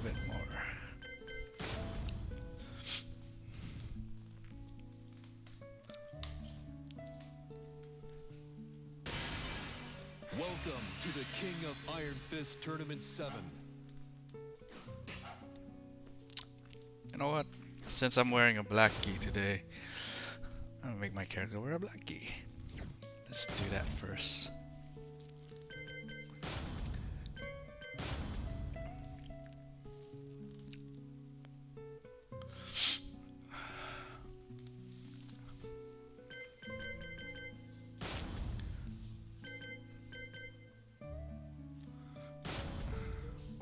a bit more. Welcome to the King of Iron Fist Tournament 7. You know what? Since I'm wearing a black gi today, I'm gonna make my character wear a black gi. Let's do that first.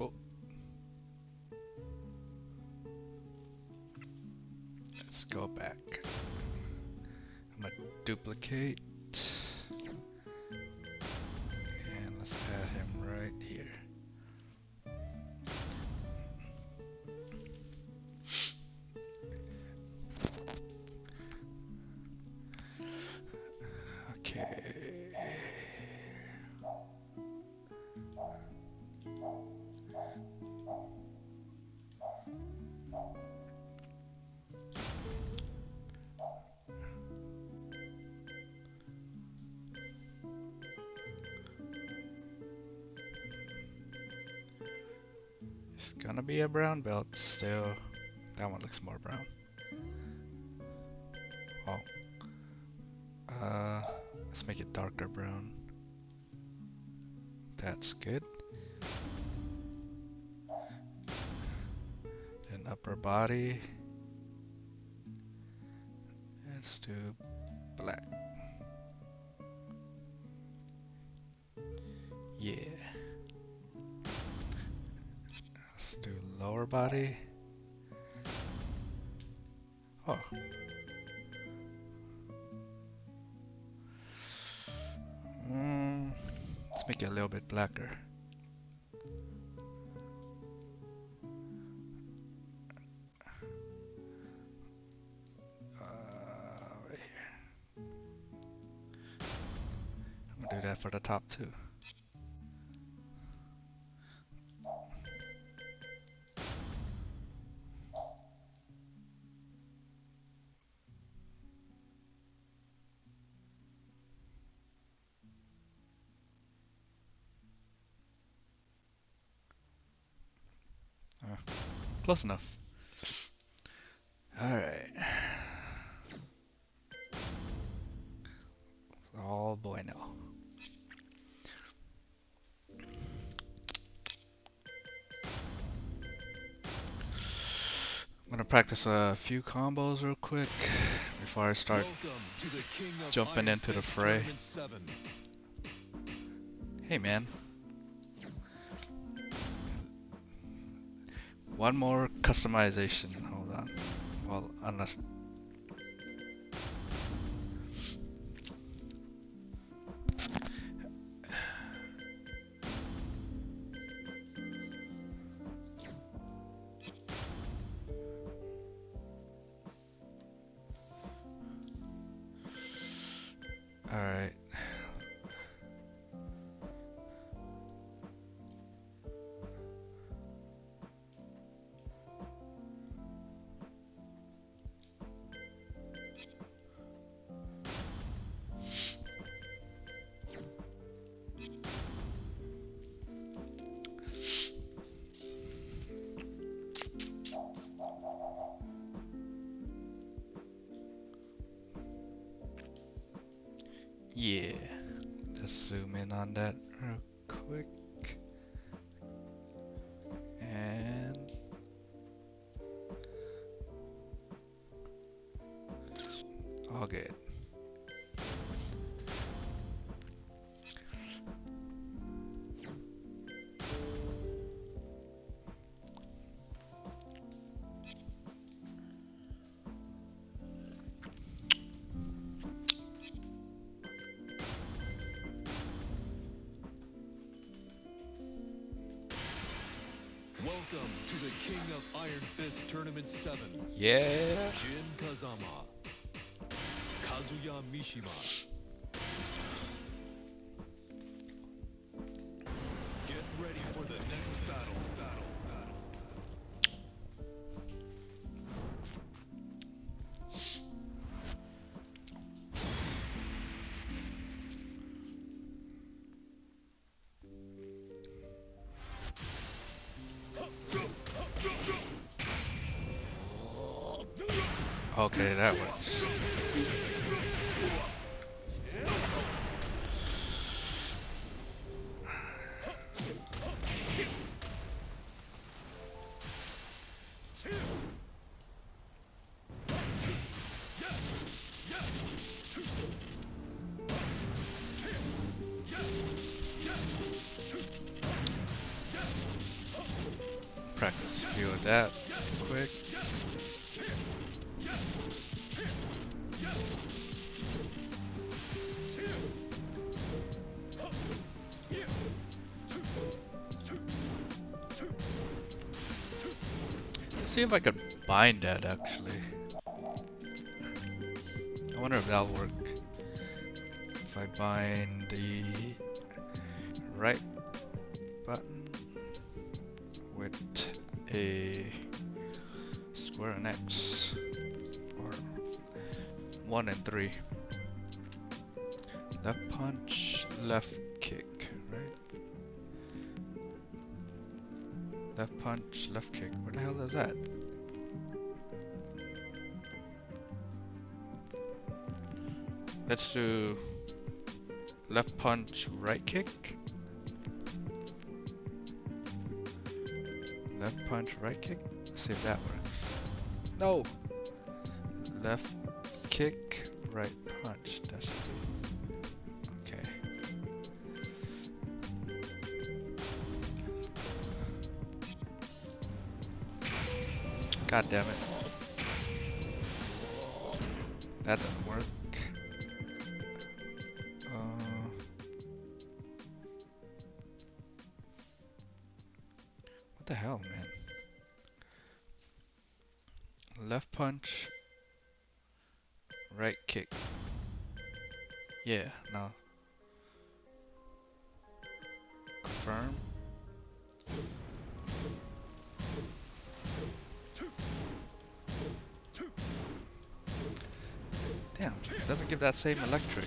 Oh. Let's go back. I'm gonna duplicate. And let's add him right here. Okay. It's gonna be a brown belt still. That one looks more brown. Oh. Let's make it darker brown. That's good. Then upper body. Let's do black. Yeah. Let's do lower body. Oh. Let's make it a little bit blacker. Right here. I'm gonna do that for the top too. Close enough. Alright. All bueno. I'm gonna practice a few combos real quick before I start jumping into the fray. Hey man. One more customization. Hold on. Well, unless... Alright. Yeah, just zoom in on that real quick. And all good. Welcome to the King of Iron Fist Tournament 7. Yeah. Jin Kazama. Kazuya Mishima. Get ready for the next battle. Okay, that works. Practice a few of that quick. See if I could bind that actually. I wonder if that'll work. If I bind the right button with a square and X, or 1 and 3. Left punch, left kick, right? Left punch, left kick. Where the hell is that? Let's do left punch, right kick. Left punch, right kick. See if that works. No! Left kick, right punch. That's okay. God damn it. That doesn't work. What the hell, man? Left punch, right kick. Yeah, no. Confirm. Damn, doesn't give that same electric.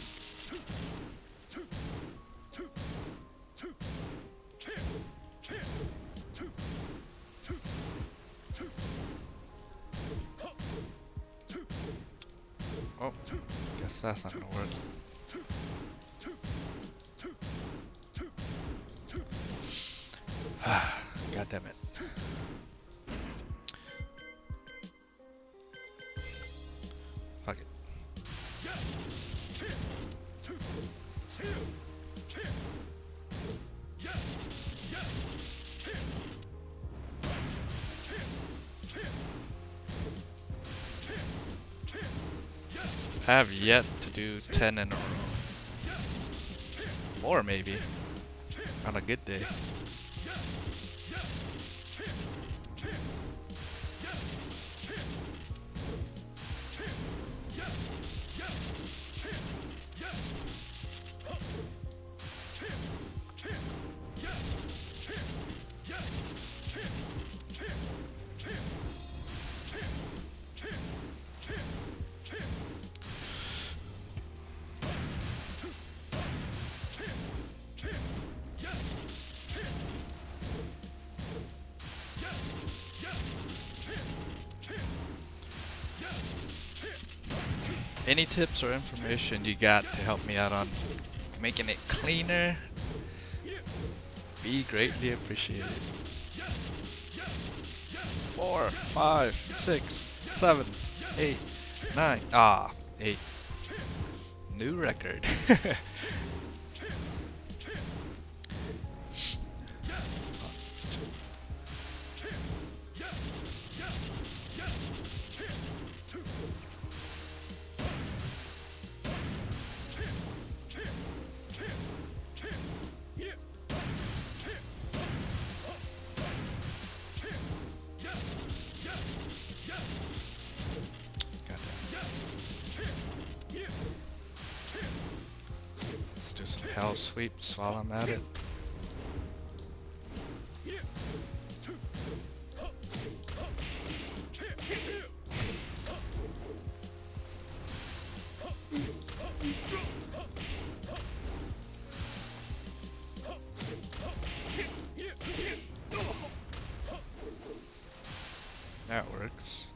Oh, guess that's not gonna work. God damn it. Fuck it. I have yet to do 10 in a row. More maybe. On a good day. Any tips or information you got to help me out on making it cleaner, be greatly appreciated. 4, 5, 6, 7, 8, 9. Ah, 8. New record. Let's do some hell sweeps while I'm at it. That works.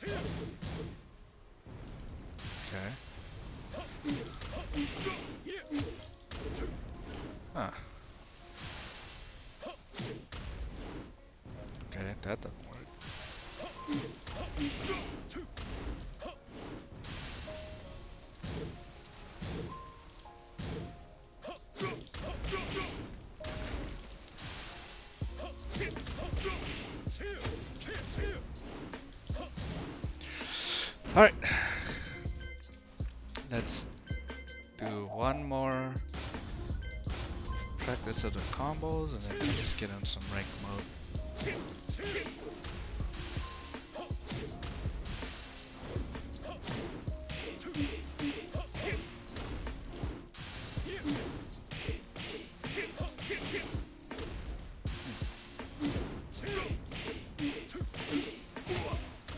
Okay. Huh. Okay, that doesn't work. Alright. Let's do one more practice of the combos and then just get on some rank mode.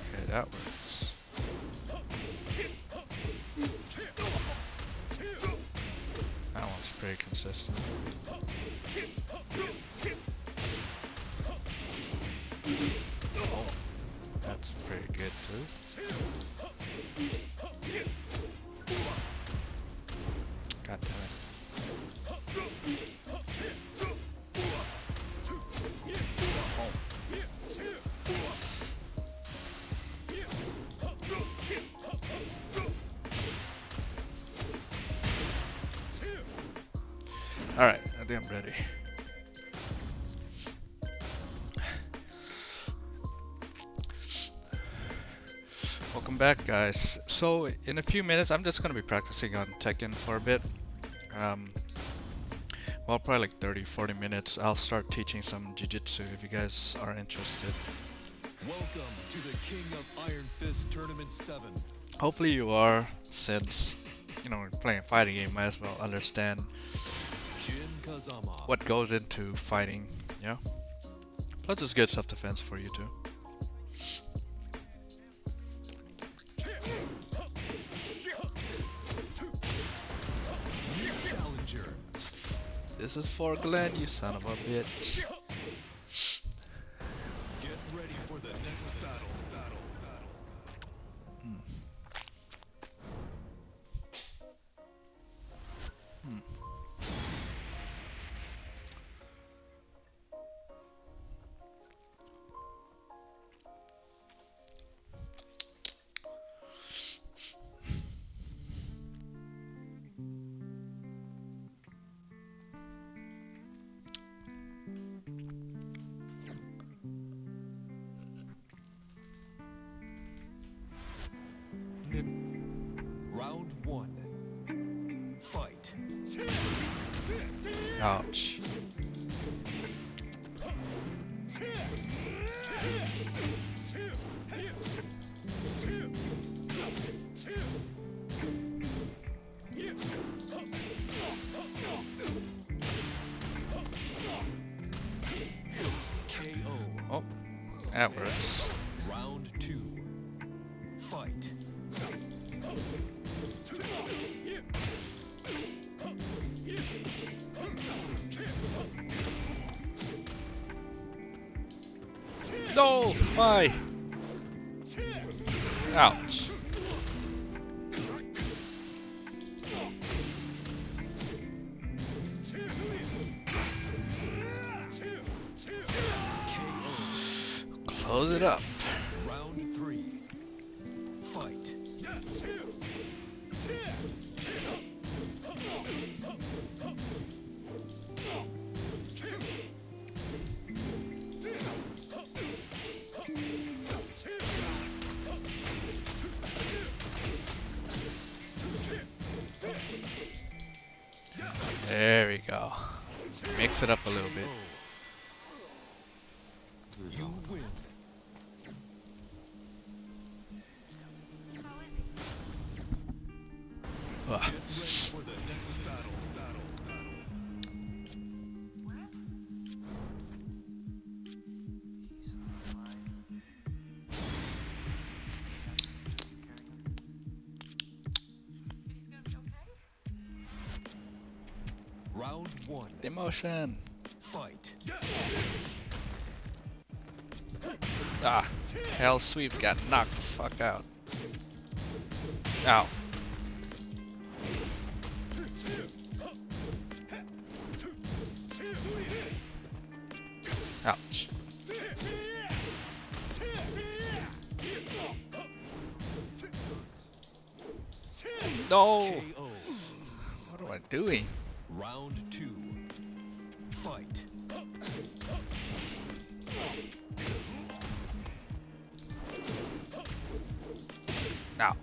Okay, that works. That one's pretty consistent. Oh, that's pretty good too. God damn it. Alright, I think I'm ready. Welcome back, guys. So in a few minutes I'm just gonna be practicing on Tekken for a bit. Well, probably like 30-40 minutes I'll start teaching some Jiu Jitsu if you guys are interested. Welcome to the King of Iron Fist Tournament 7. Hopefully you are, since you know, we're playing a fighting game, might as well understand Jin Kazama. what goes into fighting, yeah? Plus it's good self-defense for you too. New challenger. This is for Glenn, you son of a bitch. Get ready for the next battle. Round 1. Fight. Ouch. KO. Oh, that works. Round 2. Fight. No! Why? Ouch. Close it up. Round 3. Fight. There we go. Mix it up a little bit. You win. Ugh. Get ready for the next battle. Round 1. Emotion. Fight. Ah, hell sweep got knocked the fuck out. Ow. Ouch. No! KO. What am I doing? Round 2. Fight. Ow.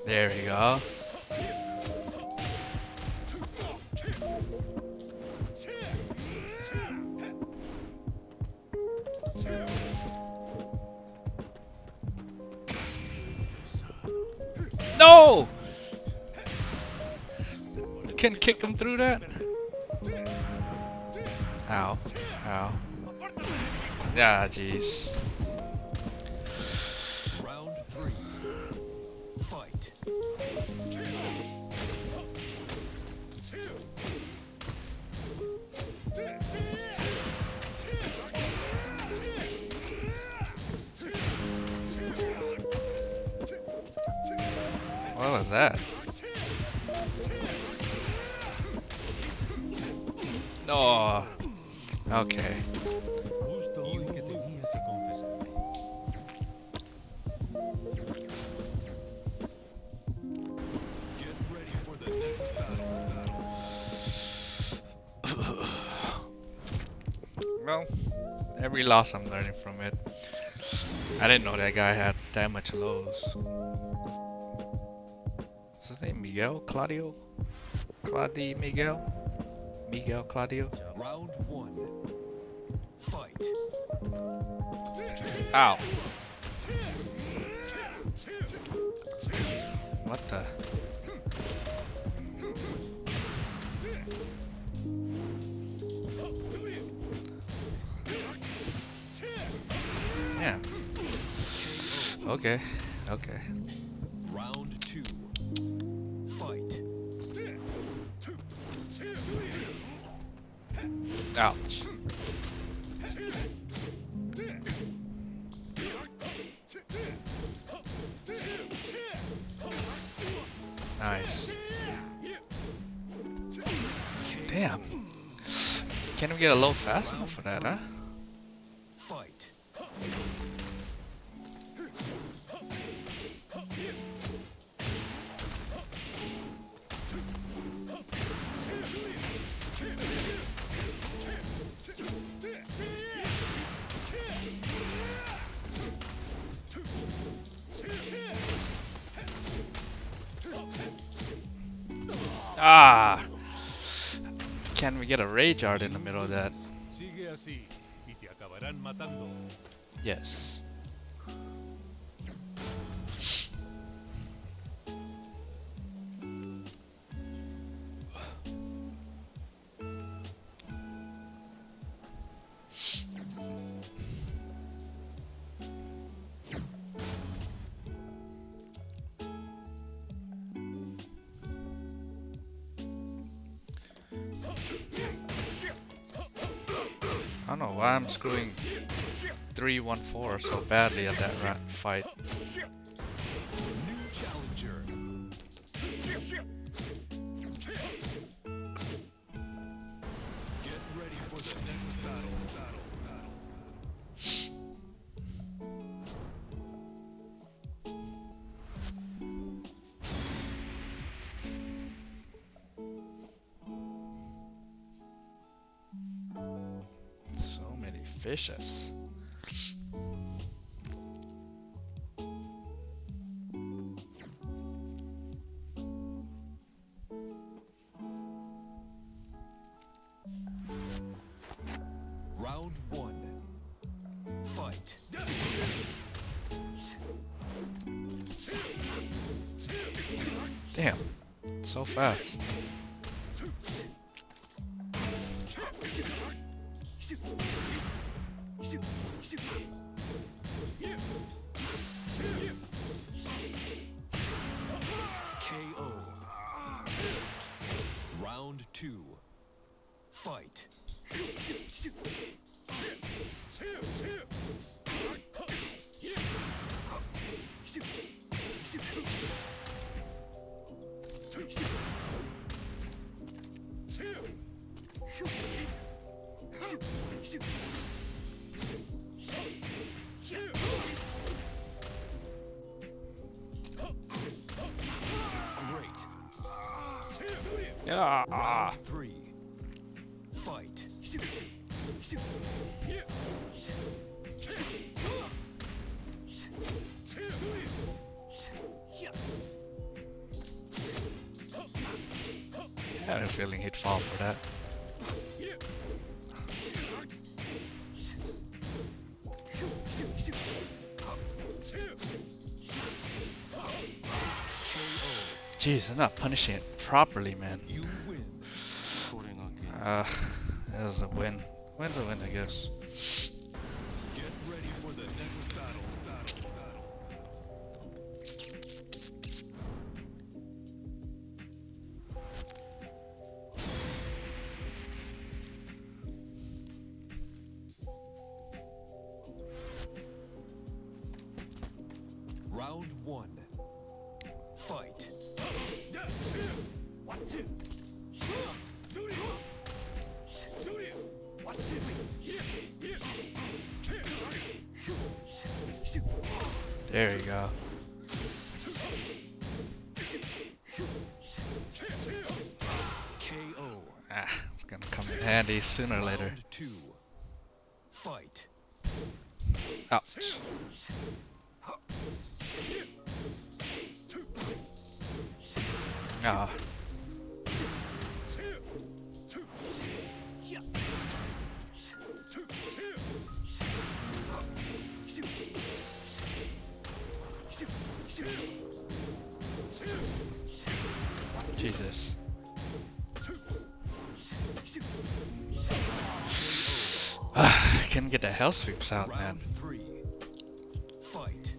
There we go. No! Can kick him through that? Ow. Ow. Ah, jeez. Round 3. Fight. What was that? Oh. Okay. Justo hoy que tenías que confesarme. Get ready for the next battle. Well, every loss I'm learning from it. I didn't know that guy had that much lows. What's his name? Miguel? Claudio? Miguel? Miguel Claudio? Round 1. Fight. Ow. What the? Yeah. Okay. Okay. Round 2. Fight. Ouch. Nice. Damn. Can't even get a low fast enough for that, huh? Fight. Ah! Can't we get a rage art in the middle of that? Sigue así y te acabarán matando. Yes. I don't know why I'm screwing 3-1-4 so badly at that fight. New challenger. Get ready for the next battle. So many fishes. Round 1. Fight. Damn. So fast. Fight. Great. Yeah. Round 3. Fight. I had a feeling he'd fall for that. Jeez, I'm not punishing it properly, man. You win. That was a win. Win's a win, I guess. Get ready for the next battle. Round 1. Fight. There you go. KO. It's gonna come in handy sooner or later. Round 2. Fight. Ouch. Ah. Jesus. Couldn't get the hell sweeps out, man. Round 3. Fight.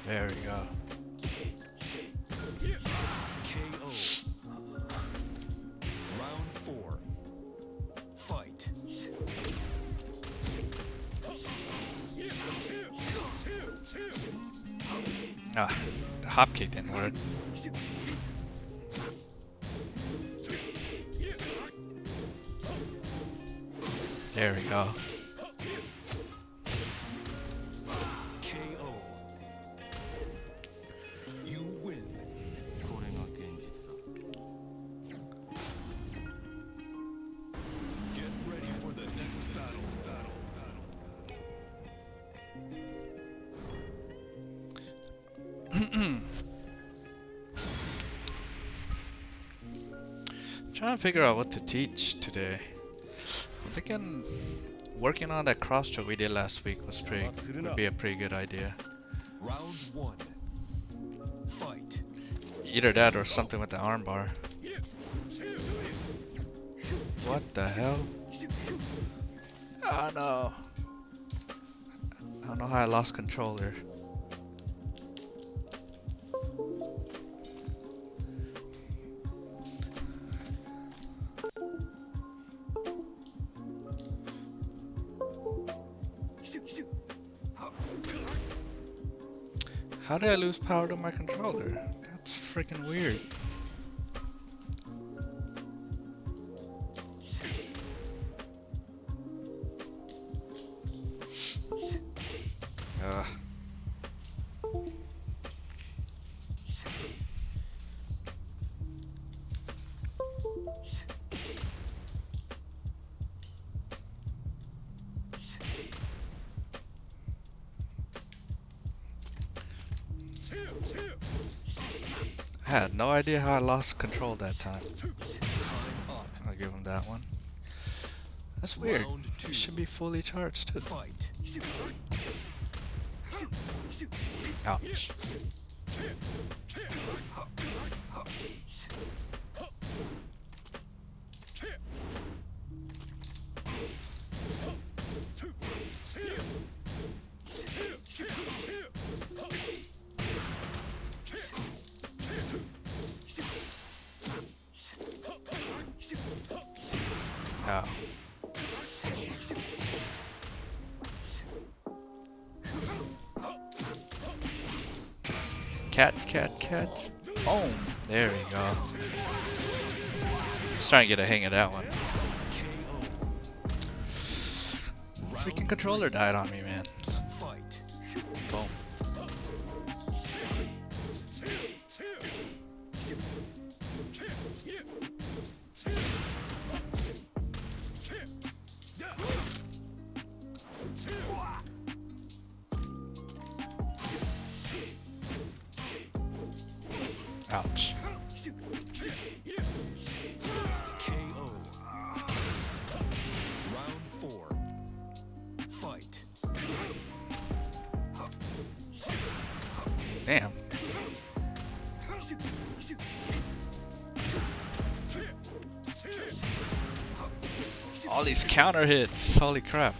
There we go. KO. Round 4. Fight. The hop kick didn't work. There we go. KO. You win. Get ready for the next battle. Trying to figure out what to teach today. I'm thinking working on that cross choke we did last week would be a pretty good idea. Round 1. Fight. Either that or something with the armbar. What the hell? Oh no. I don't know how I lost control there. How did I lose power to my controller? That's freaking weird. I had no idea how I lost control that time. I'll give him that one. That's weird. It should be fully charged too. Fight. Ouch. Ow. Cat. Boom. There we go. Let's try and get a hang of that one. Freaking controller died on me, man. Boom. Ouch. KO. Round 4. Fight. Damn. All these counter hits. Holy crap.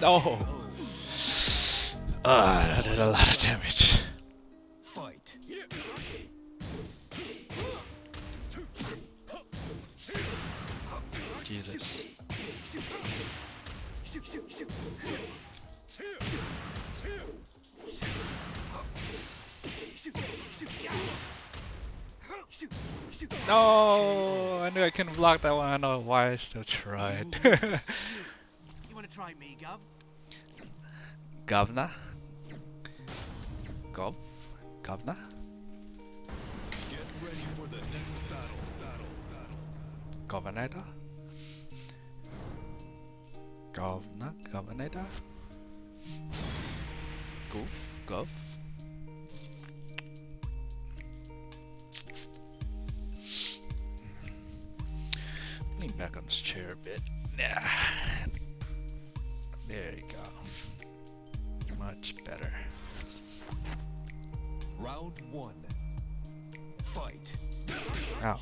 No. That did a lot of damage. Fight. Jesus. No, I knew I couldn't block that one. I don't know why I still tried. You wanna try me, Gov? Governor? Governor? Get ready for the next battle. Governor? Governor? Gov? Lean back on this chair a bit. Yeah. There you go. Much better. Round 1. Fight. Ow.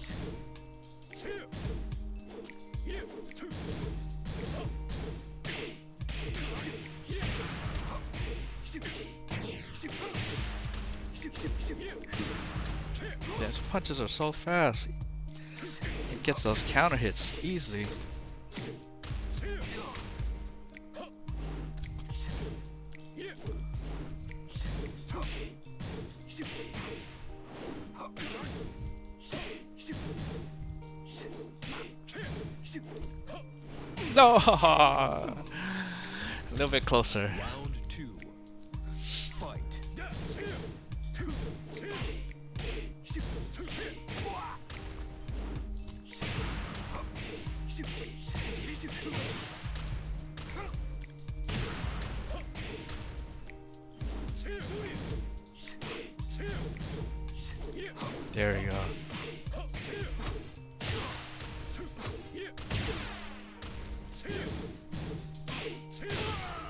Yeah, his punches are so fast. He gets those counter hits easily. No! A little bit closer. Round 2. Fight. There you go.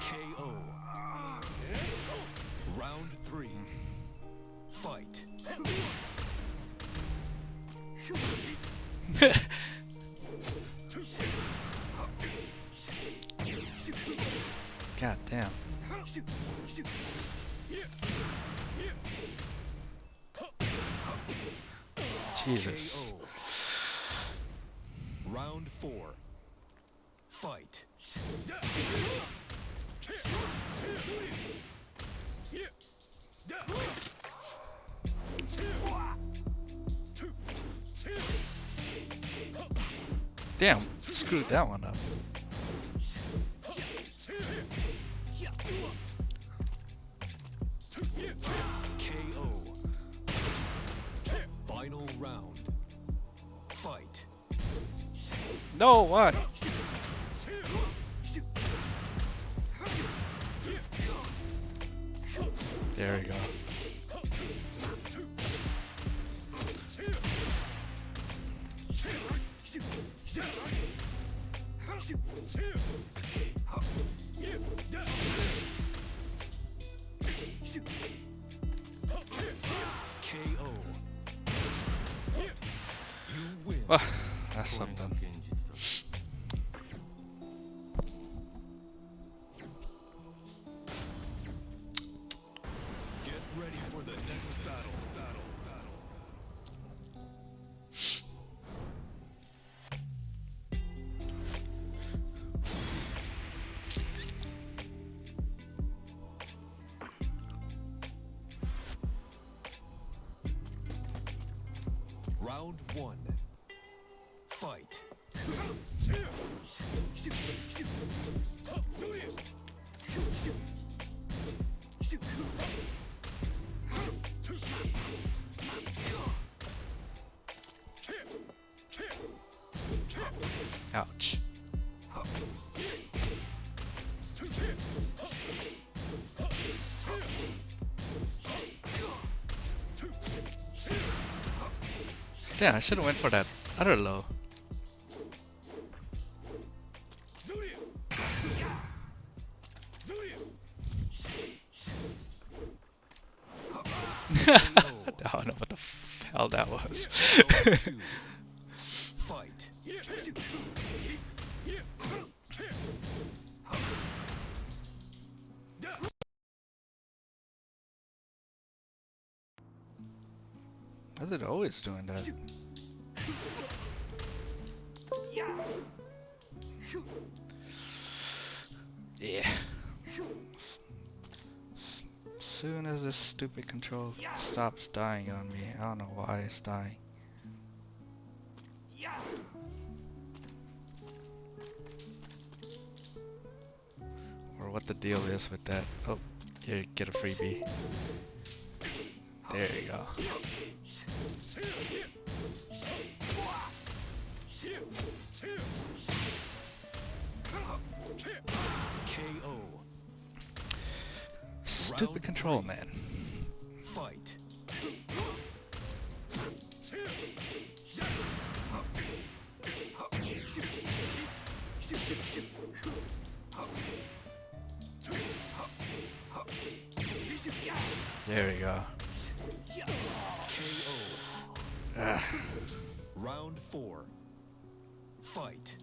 KO. Round 3. Fight. God damn. Jesus. KO. Round 4. Fight. Damn, screwed that one up. KO. Final round. Fight. No, what? There we go. KO. You win. Well, that's something. Get ready for the next battle. Round one. Fight. Ouch. Damn, I should have went for that other low. I don't know what the hell that was. Round two. Fight. Why is it always doing that? Yeah. Soon as this stupid control stops dying on me, I don't know why it's dying. Or what the deal is with that. Oh, here, get a freebie. There you go. KO. Stupid Round control, three. man. Fight. There we go. KO. Ah. Round four. Fight.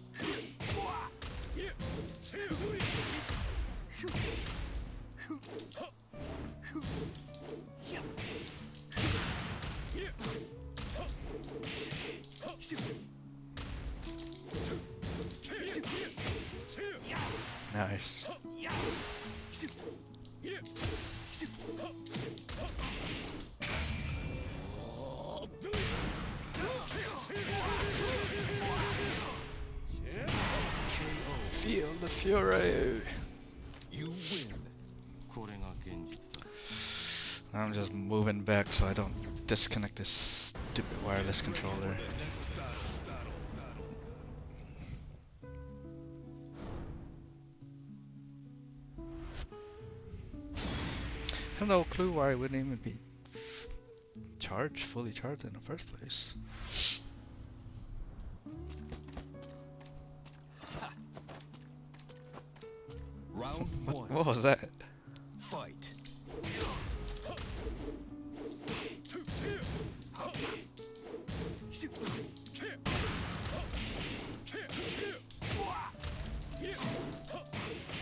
Nice. Feel the fury. You win. I'm just moving back so I don't disconnect this stupid wireless controller. I have no clue why it wouldn't even be charged, fully charged in the first place. Round one. What was that? Fight.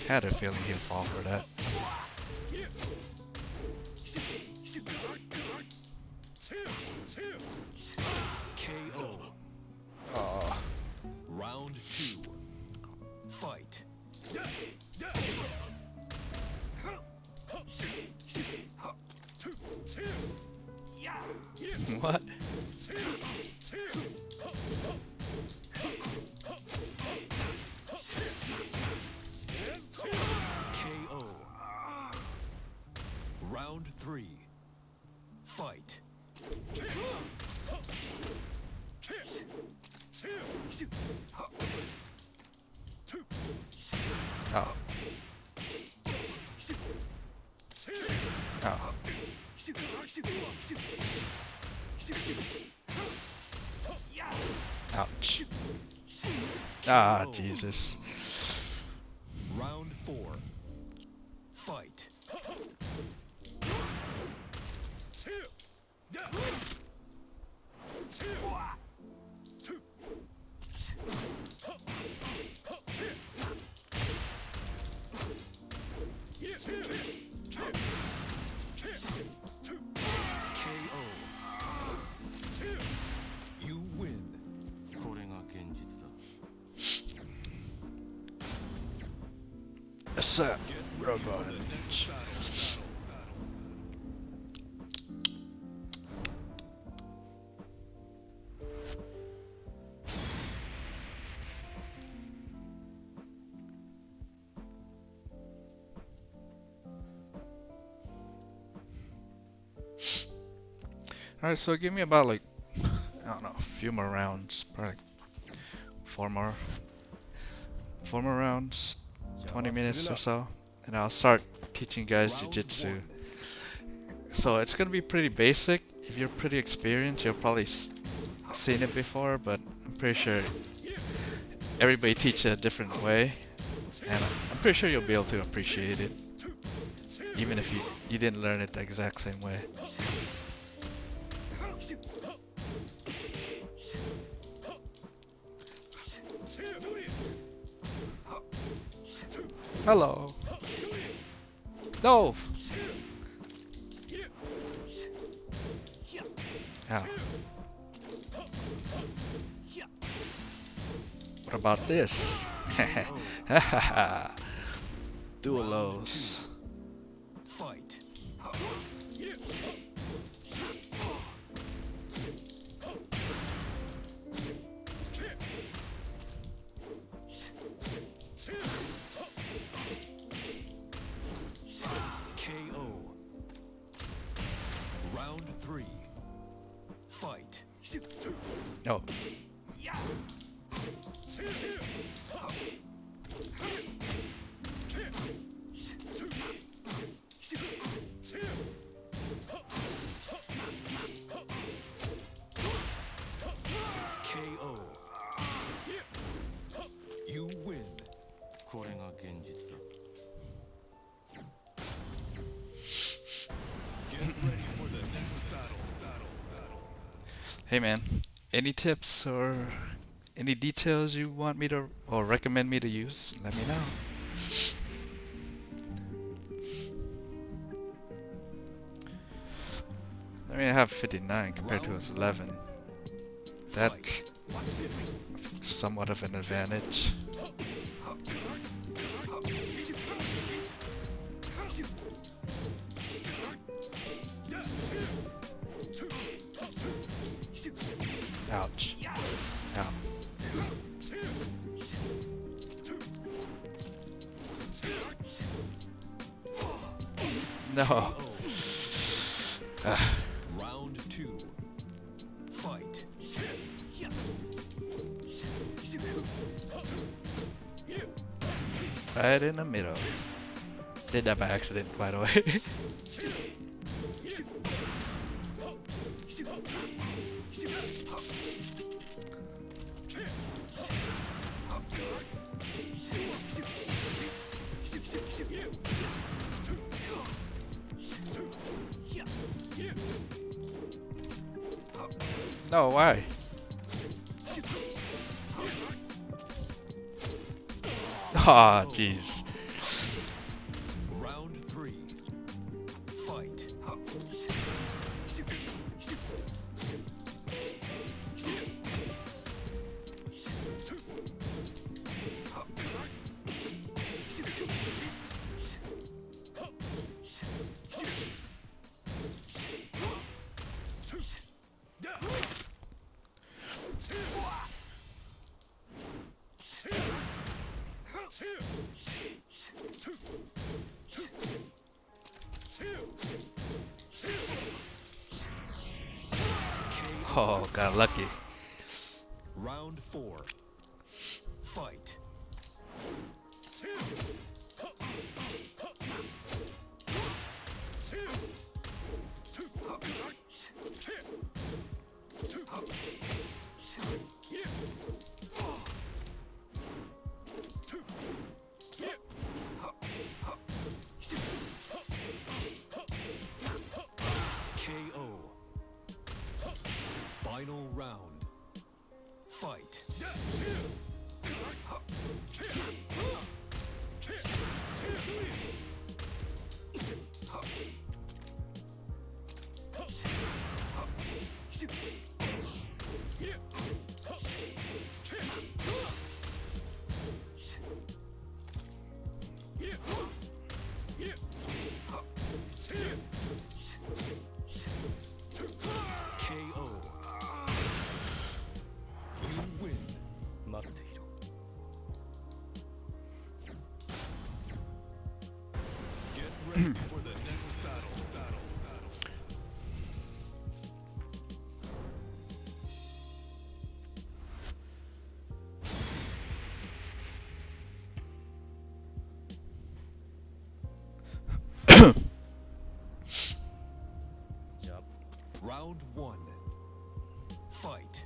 Had a feeling he'd fall for that. KO. Oh. Round two. Fight. What? KO. Round three. Fight. Oh. Oh. Ouch. Ah, KO. Jesus. Round 4. Fight. KO. You win. これが現実だ。Yes, sir. Get ready for Robot. the next battle. Alright, so give me about like, I don't know, a few more rounds. Probably like four more rounds, 20 minutes or so. And I'll start teaching you guys Round jiu-jitsu. 1. So it's gonna be pretty basic. If you're pretty experienced, you've probably seen it before, but I'm pretty sure everybody teaches a different way. And I'm pretty sure you'll be able to appreciate it. Even if you didn't learn it the exact same way. Hello. No. Ow. What about this? Dual lows. Fight. KO. Round 3. Fight. No. KO. You win. これが現実だ。 Get ready for the next battle. Hey man, any tips or any details you want me to or recommend me to use? Let me know. I mean, I have 59 compared to his 11. That's somewhat of an advantage. Ouch. Ow. No. Round 2. Fight. Right in the middle. Did that by accident, by the way. No, why? Ah, jeez. Round 3. Fight. Oh, got lucky. Round 4. Fight. Fight. KO. You win. 待っていろ。Get ready for the next battle. Round one. Fight.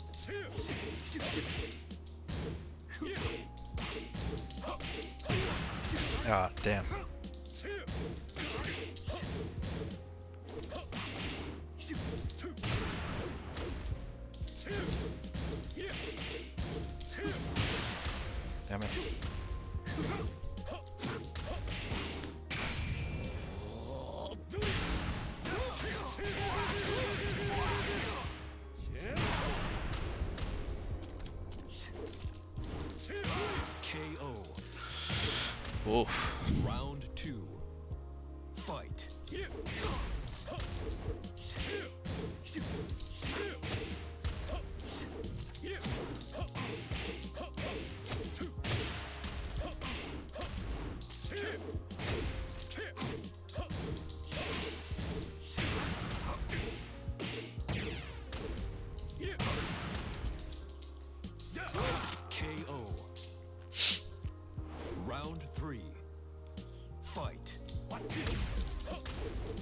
Ah, damn. Damn it. KO. Oof. Round two. Fight. KO. Round three. Fight.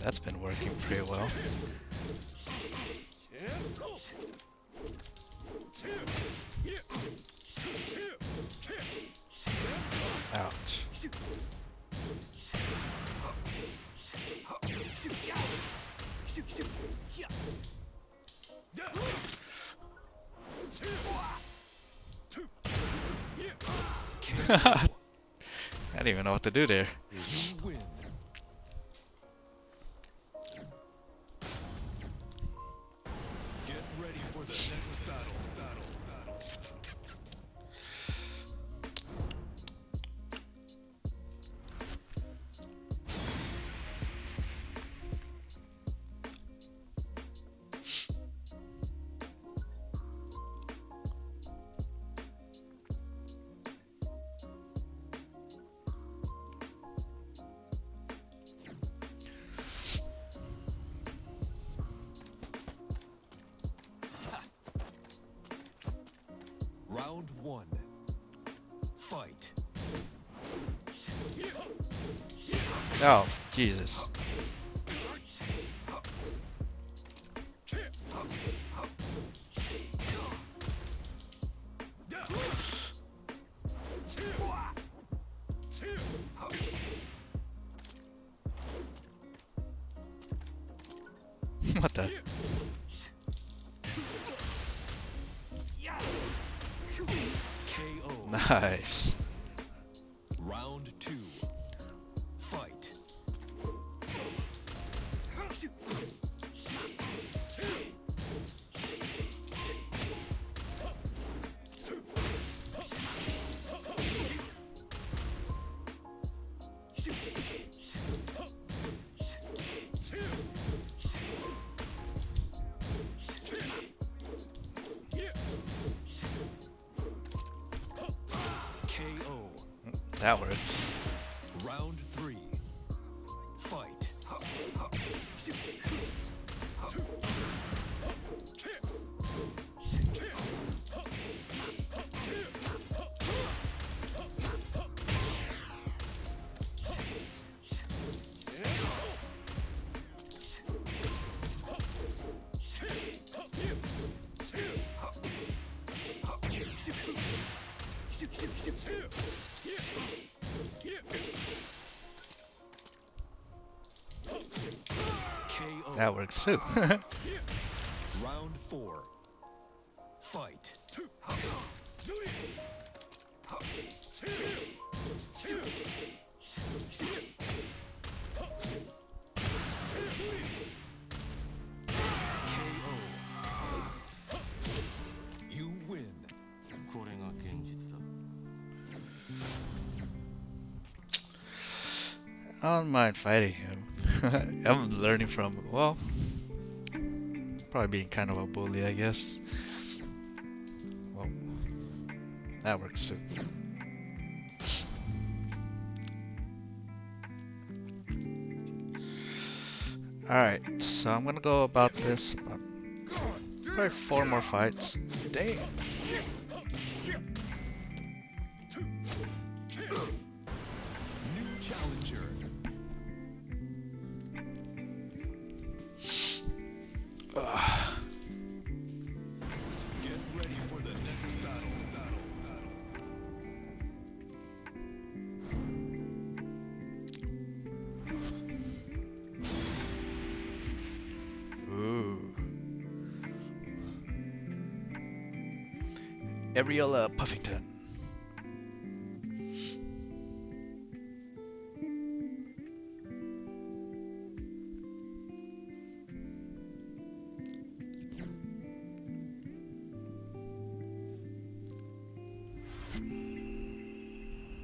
That's been working pretty well. Ouch. I didn't even know what to do there. You win. Get ready for the next battle. Round one. Fight. Oh, Jesus. What the? KO. Nice. Round two. Fight. KO. That works. Round three. Fight. KO. That works too. Round four. Fight. You win. これが現実だ。 I don't mind fighting him. I'm learning from, well, probably being kind of a bully, I guess. Well, that works too. Alright, so I'm gonna go about this about probably 4 more fights. Dang. New challenger. Ugh. Get ready for the next battle. Ooh. Ariola Puffington.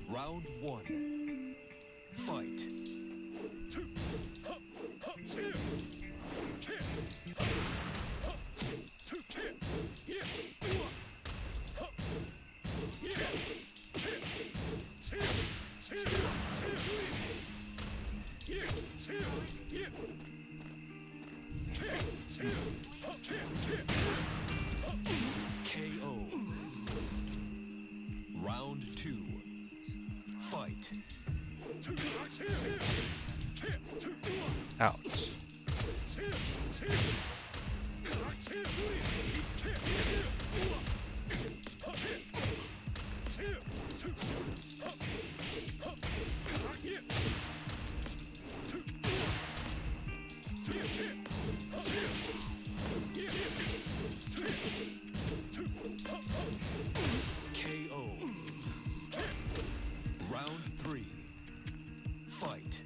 Round 1. Fight. KO. Round 2. Fight. Ouch. KO. Round 3. Fight.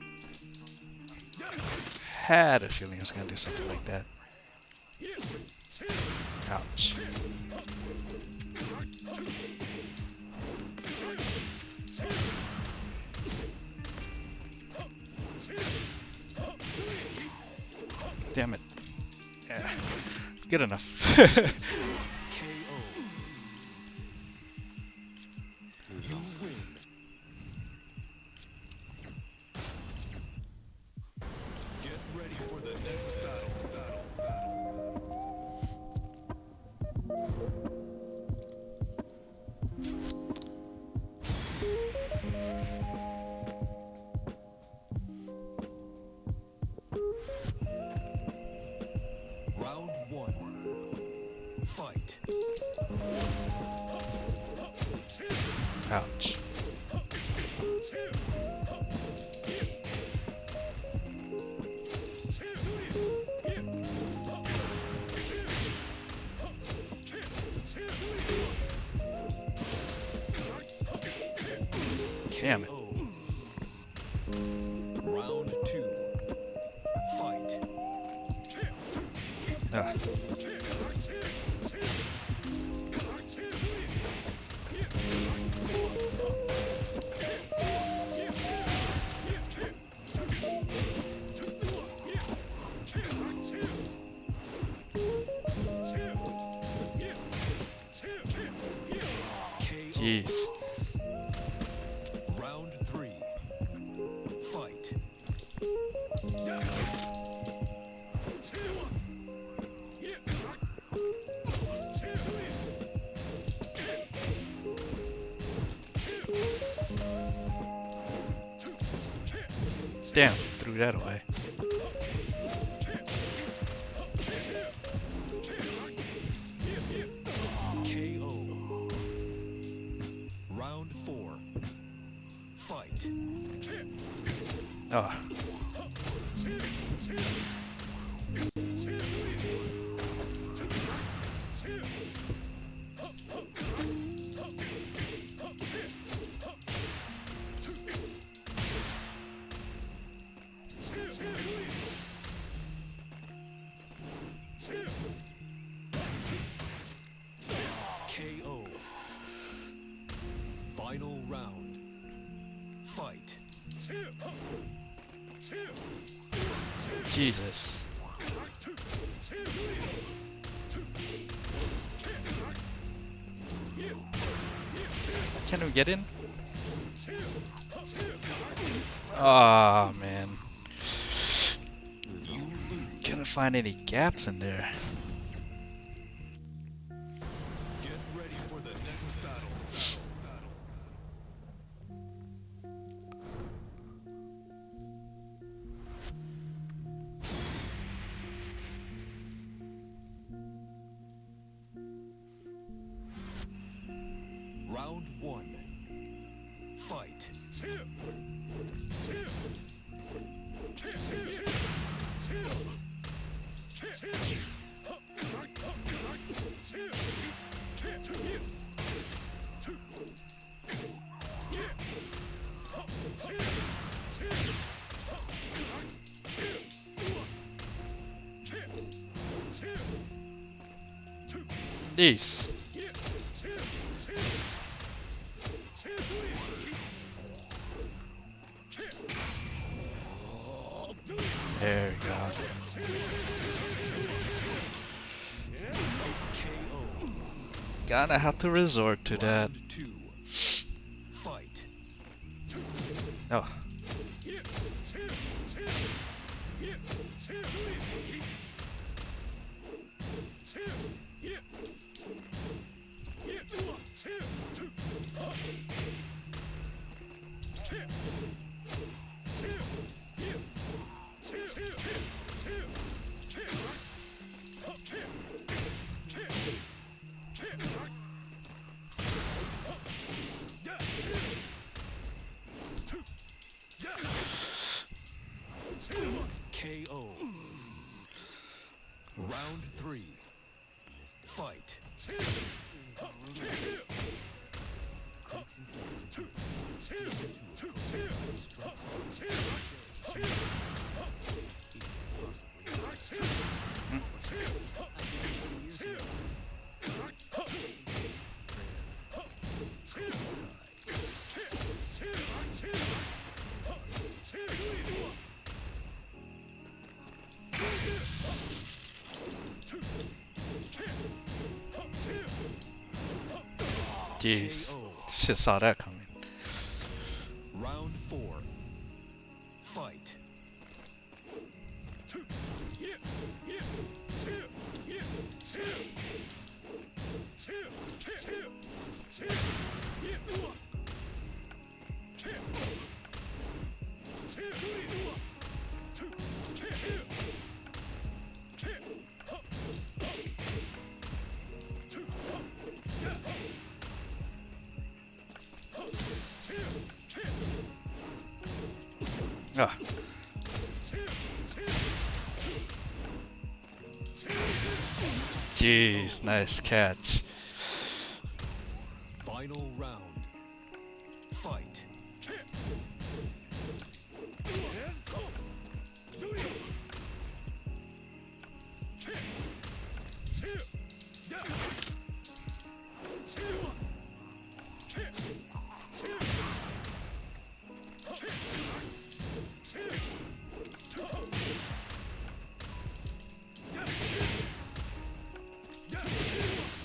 Had a feeling I was gonna do something like that. Ouch. Damn it. Yeah. Good enough. KO. You win. Get ready for the next battle. Round 1. Fight. Ouch. Damn it. KO. Round 2. Fight. Ah. Jeez. Round 3. Fight. Damn, threw that away. KO. Round 4. Fight. Oh. Fight. Jesus. Can we get in? Oh man. Couldn't find any gaps in there. Get ready for the next battle. Round 1. Fight. These. There we go. KO. Gonna have to resort to that. Round 2. Fight. Oh. KO. Round 3. Fight. Jeez. KO. Shit, saw that coming. Round 4. Fight. Ah. Jeez, nice catch. Final round. Fight.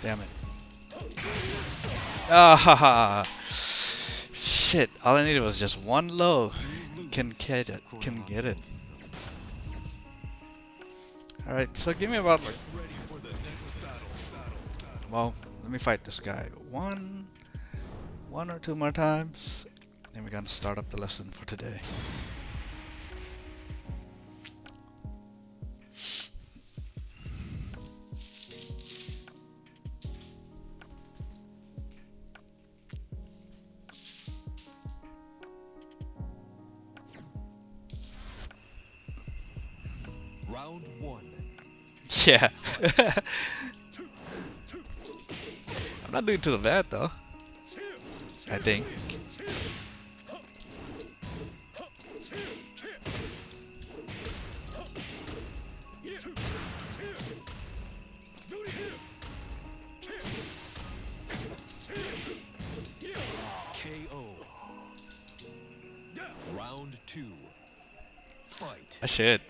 Damn it. Ah, shit. All I needed was just one low. Can get it. Can get it. Alright, so give me about like, Ready for the next battle. well, let me fight this guy one or two more times. Then we're gonna start up the lesson for today. Round 1. Yeah. I'm not doing too bad though. I think. KO. Round 2. Fight. I should.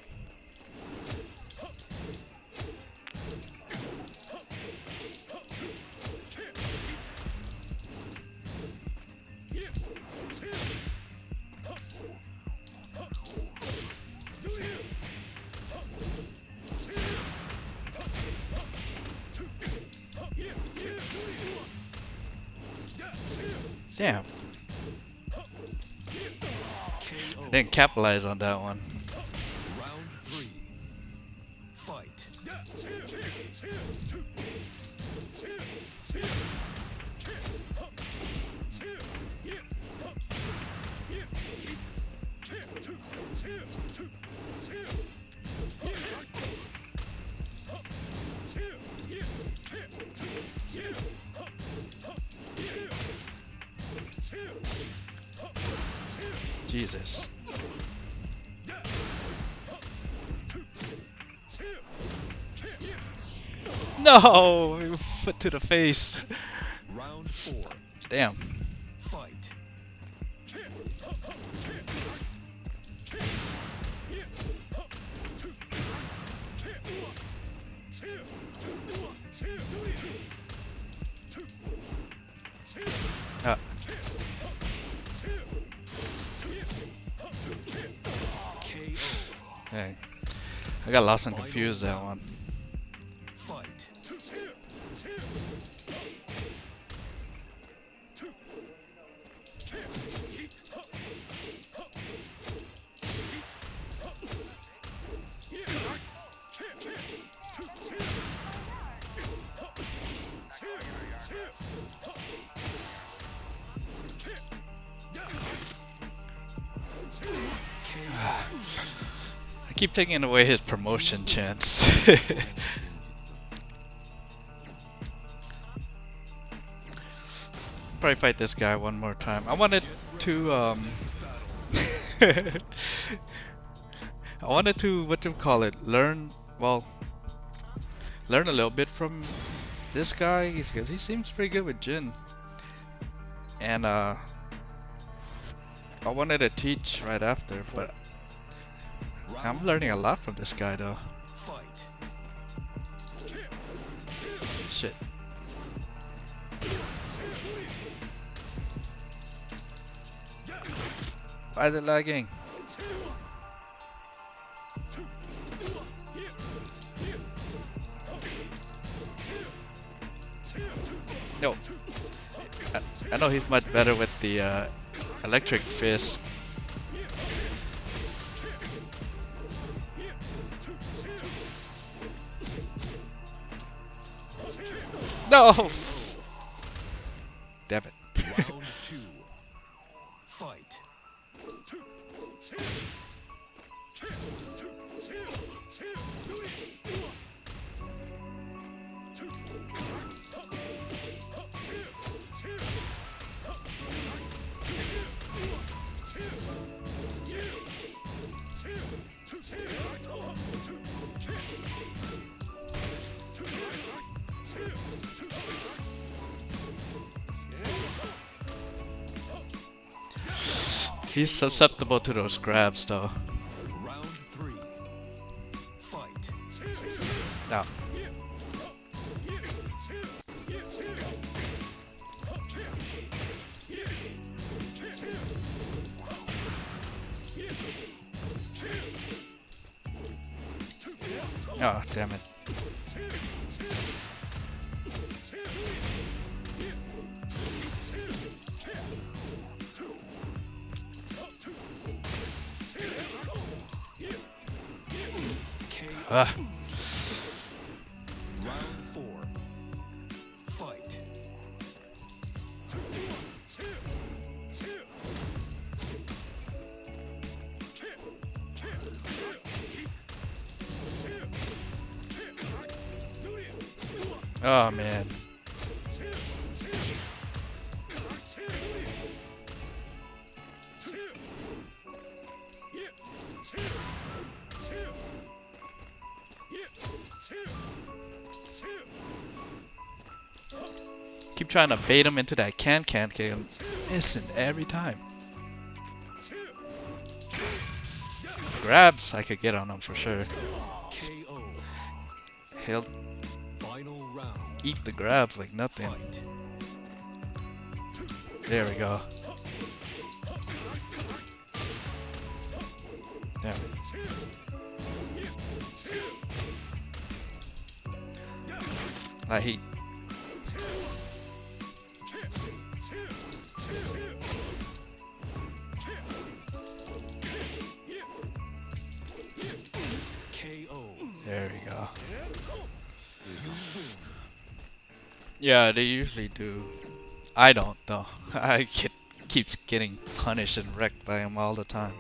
Damn. I didn't capitalize on that one. Round 3. Fight. Jesus. No! Foot to the face. Round 4. Damn. Fight. Ah. Hey. I got lost and confused that one. Fight. I keep taking away his promotion chance. Probably fight this guy one more time. I wanted to I wanted to, what do you call it, learn a little bit from this guy. He seems pretty good with Jin. And I wanted to teach right after, but I'm learning a lot from this guy though. Fight. Shit. Why is it lagging? No. I know he's much better with the electric fist. No! Damn it. Round 2. Fight. He's susceptible to those grabs though. Round 3. Fight. No. Oh, damn it. Ah. Round 4. Fight. Oh man. Keep trying to bait him into that can kick. I'm missing every time. Grabs, I could get on him for sure. KO. He'll Final round. eat the grabs like nothing. Fight. There we go. There. He. KO. There we go. Yeah, they usually do. I don't though. Keeps getting punished and wrecked by him all the time.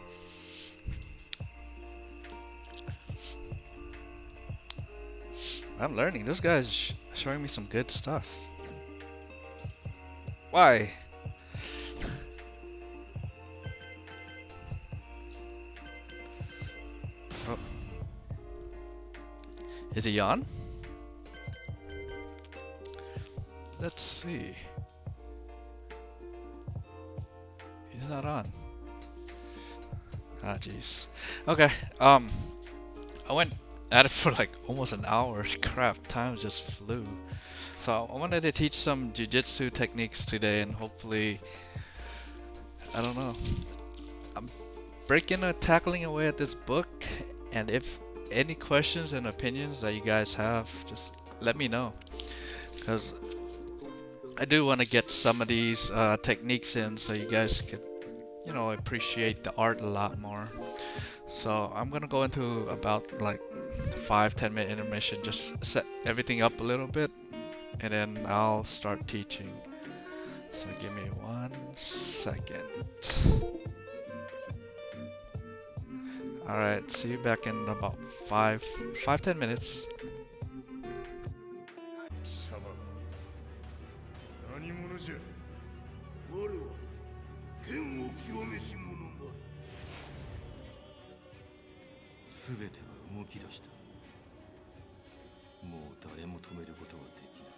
I'm learning. This guy's showing me some good stuff. Why? Oh. Is he on? Let's see. He's not on. Ah, jeez. Okay. I went at it for like almost an hour. Crap, time just flew. So I wanted to teach some jiu-jitsu techniques today, and hopefully, I don't know. I'm tackling away at this book, and if any questions and opinions that you guys have, just let me know. Because I do want to get some of these techniques in so you guys could, you know, appreciate the art a lot more. So I'm gonna go into about like 5-10 minute intermission, just set everything up a little bit, and then I'll start teaching. So give me 1 second. Alright, see you back in about 5-10 minutes. 貴様何者じゃ。我は剣を極めし者なり。全ては動き出した。もう誰も止めることはできない。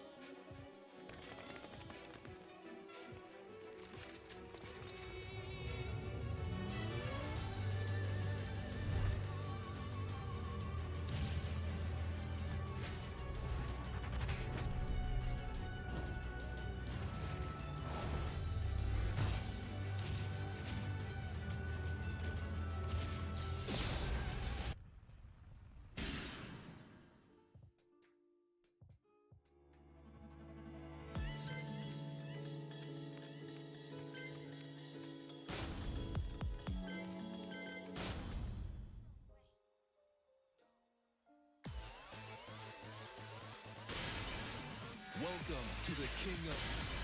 Welcome to the king of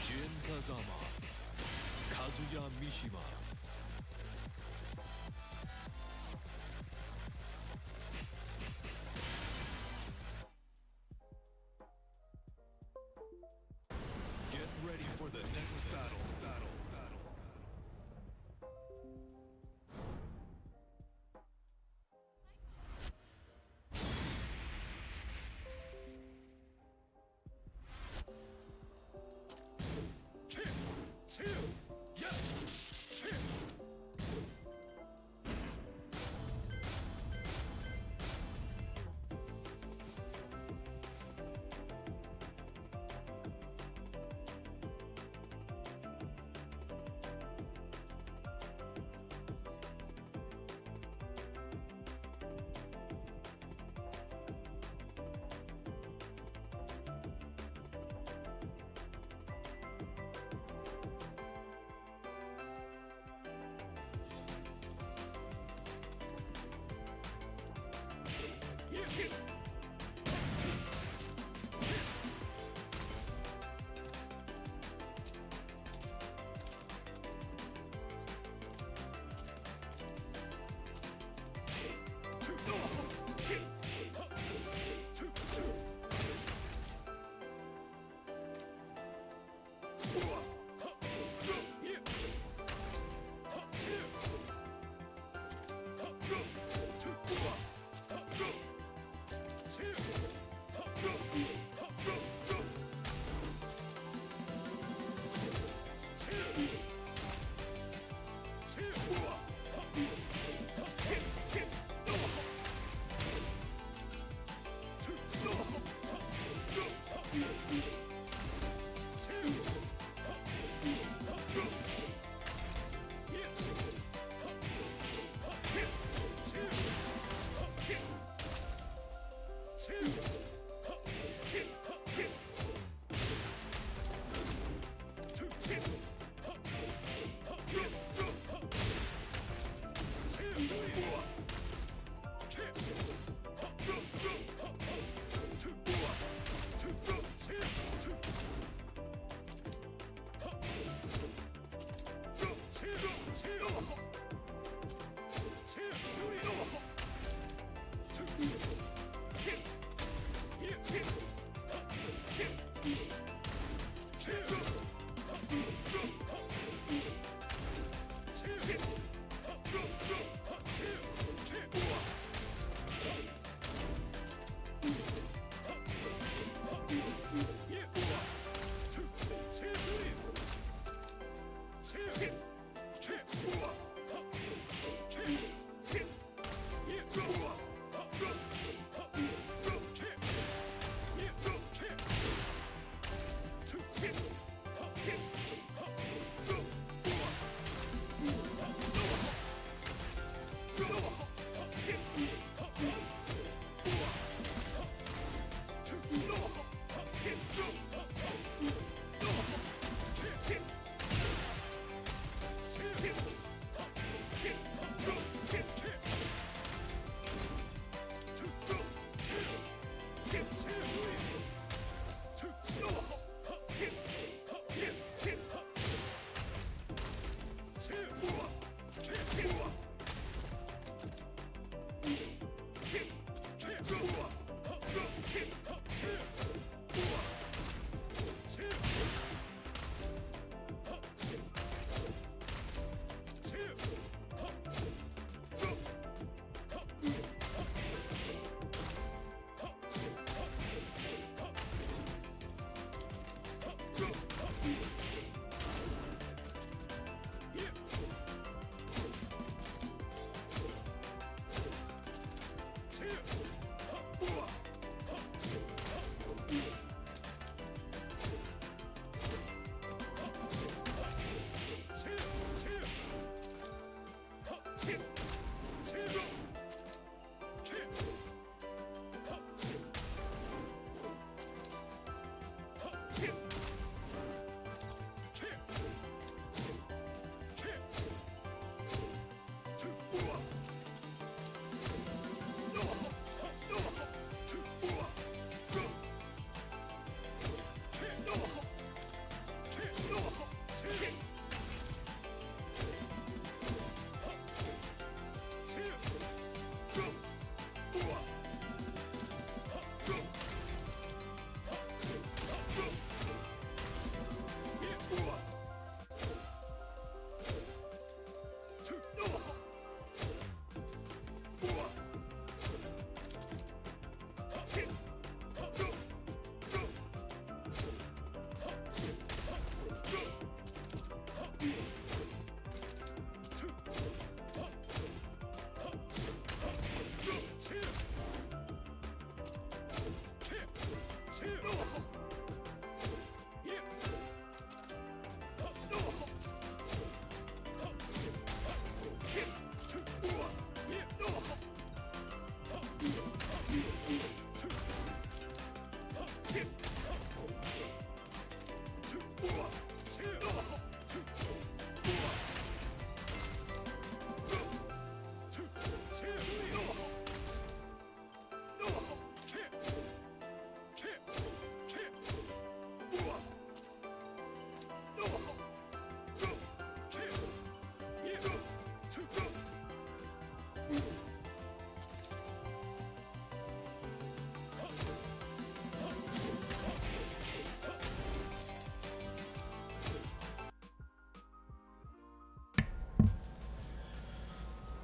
Jin Kazama, Kazuya Mishima. Get ready for the next battle.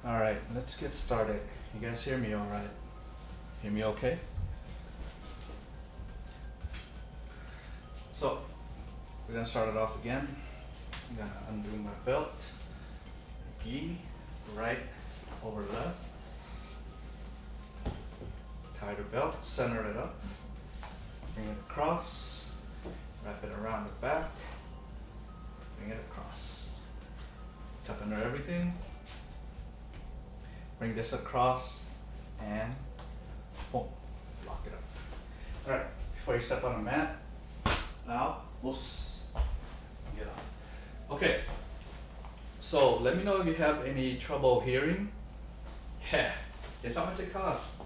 Alright, let's get started. You guys hear me alright? Hear me okay? So, we're gonna start it off again. I'm gonna undo my belt. Gi, right over left. Tie the belt, center it up. Bring it across. Wrap it around the back. Bring it across. Tuck under everything. Bring this across and boom, lock it up. Alright, before you step on the mat, now, loose, get on. Okay, so let me know if you have any trouble hearing. Yeah, guess how much it costs.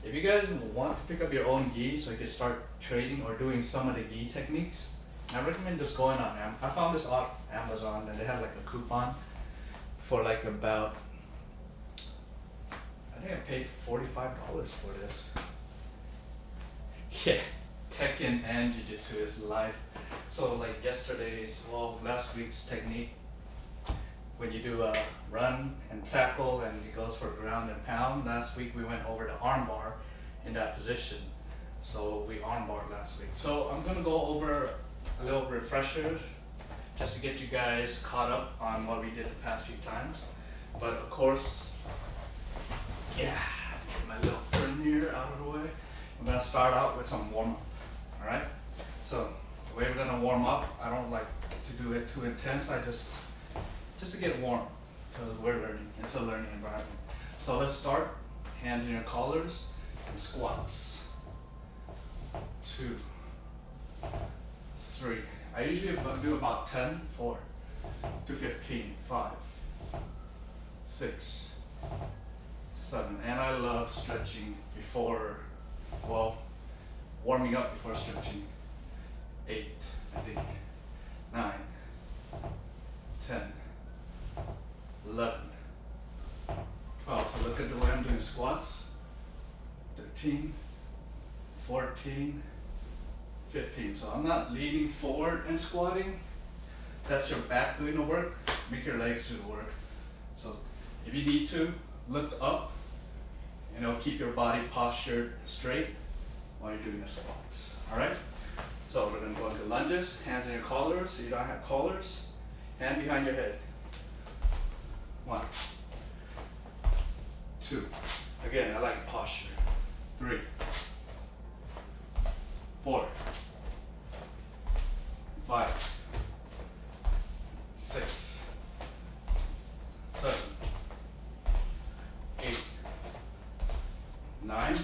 If you guys want to pick up your own gi so you can start training or doing some of the gi techniques, I recommend just going on Amazon. I found this off Amazon and they had like a coupon for like about, I think I paid $45 for this. Yeah, Tekken and Jiu Jitsu is live. So like last week's technique, when you do a run and tackle and it goes for ground and pound, last week we went over the arm bar in that position. So we arm barred last week. So I'm gonna go over a little refresher just to get you guys caught up on what we did the past few times. But of course, yeah, get my little friend here out of the way. I'm gonna start out with some warm up, all right? So the way we're gonna warm up, I don't like to do it too intense. I just to get warm, because we're learning. It's a learning environment. So let's start. Hands in your collars and squats. 2, 3. I usually do about 10, 4 to 15, 5, 6, 7. And I love stretching before, well, warming up before stretching. 8, I think. 9, 10, 11, 12. So look at the way I'm doing squats. 13, 14, 15. So I'm not leaning forward and squatting. That's your back doing the work. Make your legs do the work. So if you need to, look up, keep your body postured straight while you're doing the squats. All right? So we're gonna go into lunges, hands in your collars, so you don't have collars, hand behind your head. 1, 2. Again, I like posture. 3, 4, 5, 6, 7, 8, 9,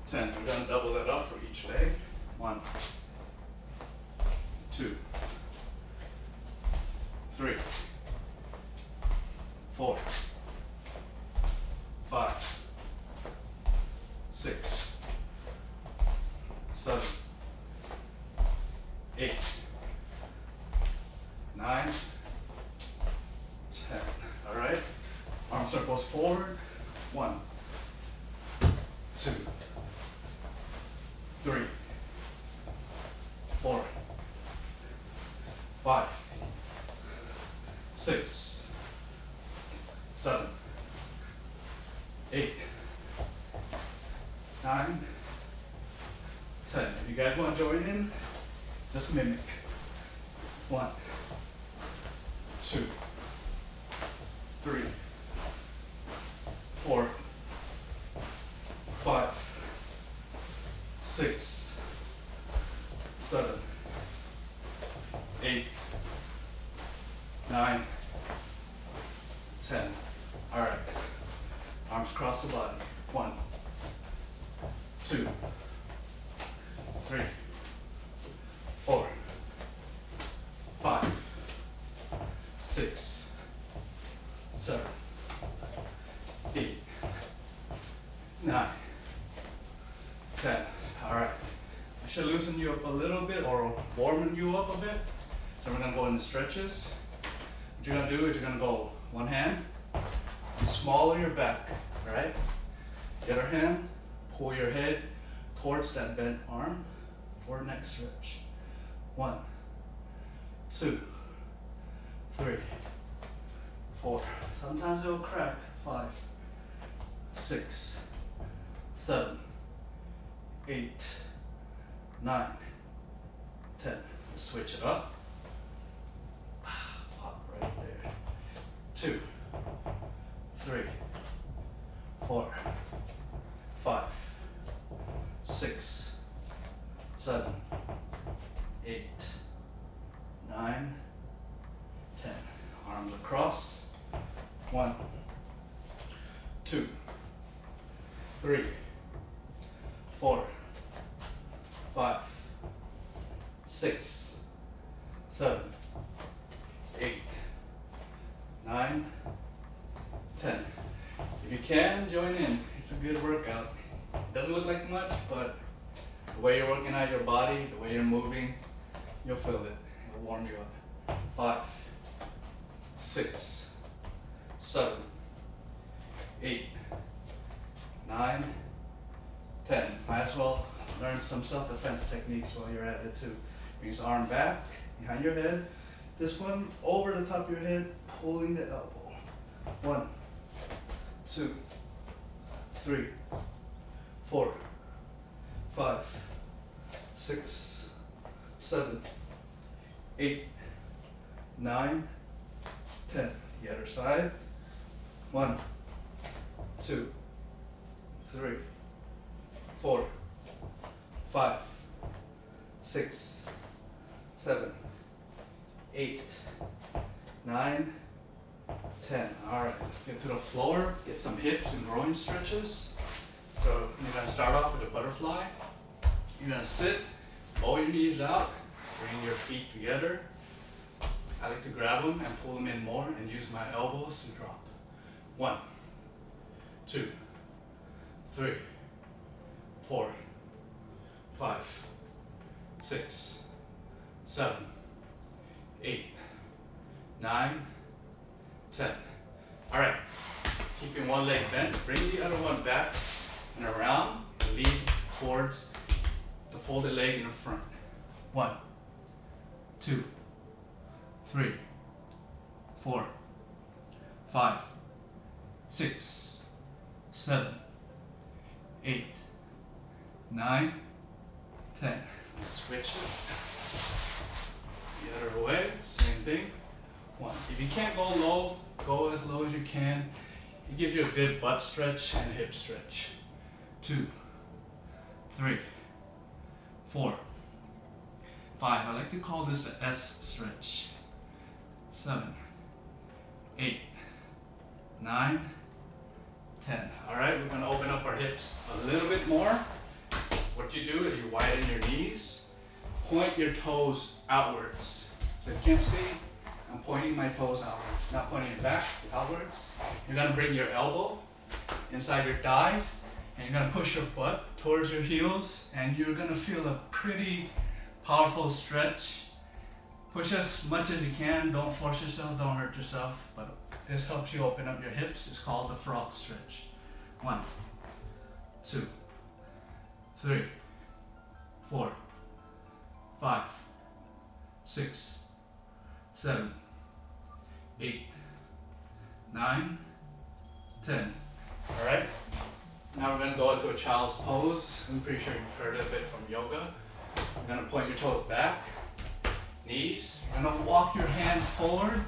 10. We're gonna double that up for each leg. 1, 2, 3, 4, 5, 6, 7, 8, 9, 10. All right. Arm circles forward. 1, 2, 3, 4, 5, 6, 7, 8, 9, 10. If you guys want to join in, just mimic. 1, 2, 3, 4, 5, 6, 7, 8, 9, 10. All right. Arms cross the body. 1, 2, 3, 4, 5, 6, 7, 8, 9, 10. All right. I should loosen you up a little bit or warming you up a bit. So we're gonna go into stretches. What you're gonna do is you're gonna go one hand, small your back, all right? The other hand, pull your head towards that bent arm for neck stretch. 1, 2, 3, 4. Sometimes it'll crack. 5, 6, 7, 8, 9, 10. Switch it up. Pop right there. 2, 3, 4, 5, 6, 7, 8, 9, 10. Arms across. 1, 2, 3, 4, 5, 6, 7, 8, 9, 10. If you can, join in. It's a good workout. It doesn't look like much, but the way you're working out your body, the way you're moving, you'll feel it. It'll warm you up. 5, 6, 7, 8, 9, 10. Might as well learn some self-defense techniques while you're at it too. Bring your arm back, behind your head. This one over the top of your head, pulling the elbow. 1, 2, 3, 4, 5, 6, 7, 8, 9, 10. The other side. 1, 2, 3, 4, 5, 6, 7, 8, 9, 10. Alright, let's get to the floor, get some hips and groin stretches. So you're going to start off with a butterfly. You're going to sit, lower your knees out, bring your feet together. I like to grab them and pull them in more and use my elbows to drop. 1, 2, 3, 4, 5, 6, 7, 8, 9, 10. Alright, keeping one leg bent, bring the other one back and around and lean towards the folded leg in the front. 1, 2, 3, 4, 5, 6, 7, 8, 9, 10. Switch it. The other way, same thing. 1. If you can't go low, go as low as you can. It gives you a good butt stretch and hip stretch. 2, 3, 4, 5. I like to call this the S stretch. 7, 8, 9, 10. Alright, we're going to open up our hips a little bit more. What you do is you widen your knees, point your toes outwards. So if you can't see, I'm pointing my toes outwards, not pointing it back, outwards. You're going to bring your elbow inside your thighs, and you're going to push your butt towards your heels, and you're going to feel a pretty powerful stretch. Push as much as you can, don't force yourself, don't hurt yourself, but this helps you open up your hips. It's called the frog stretch. 1, 2, 3, 4, 5, 6, 7, 8, 9, 10. Alright? Now we're going to go into a child's pose. I'm pretty sure you've heard of it from yoga. You're going to point your toes back, knees. You're going to walk your hands forward.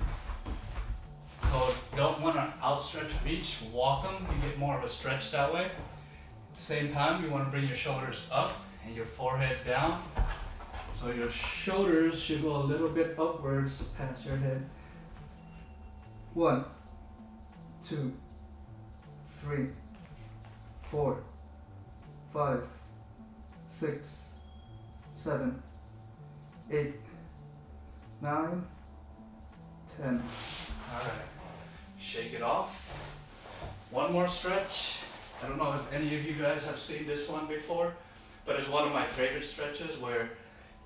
So don't want to outstretch, reach, walk them. You get more of a stretch that way. At the same time, you want to bring your shoulders up and your forehead down. So your shoulders should go a little bit upwards past your head. 1, 2, 3, 4, 5, 6, 7, 8, 9, 10. Alright. Shake it off. One more stretch. I don't know if any of you guys have seen this one before, but it's one of my favorite stretches where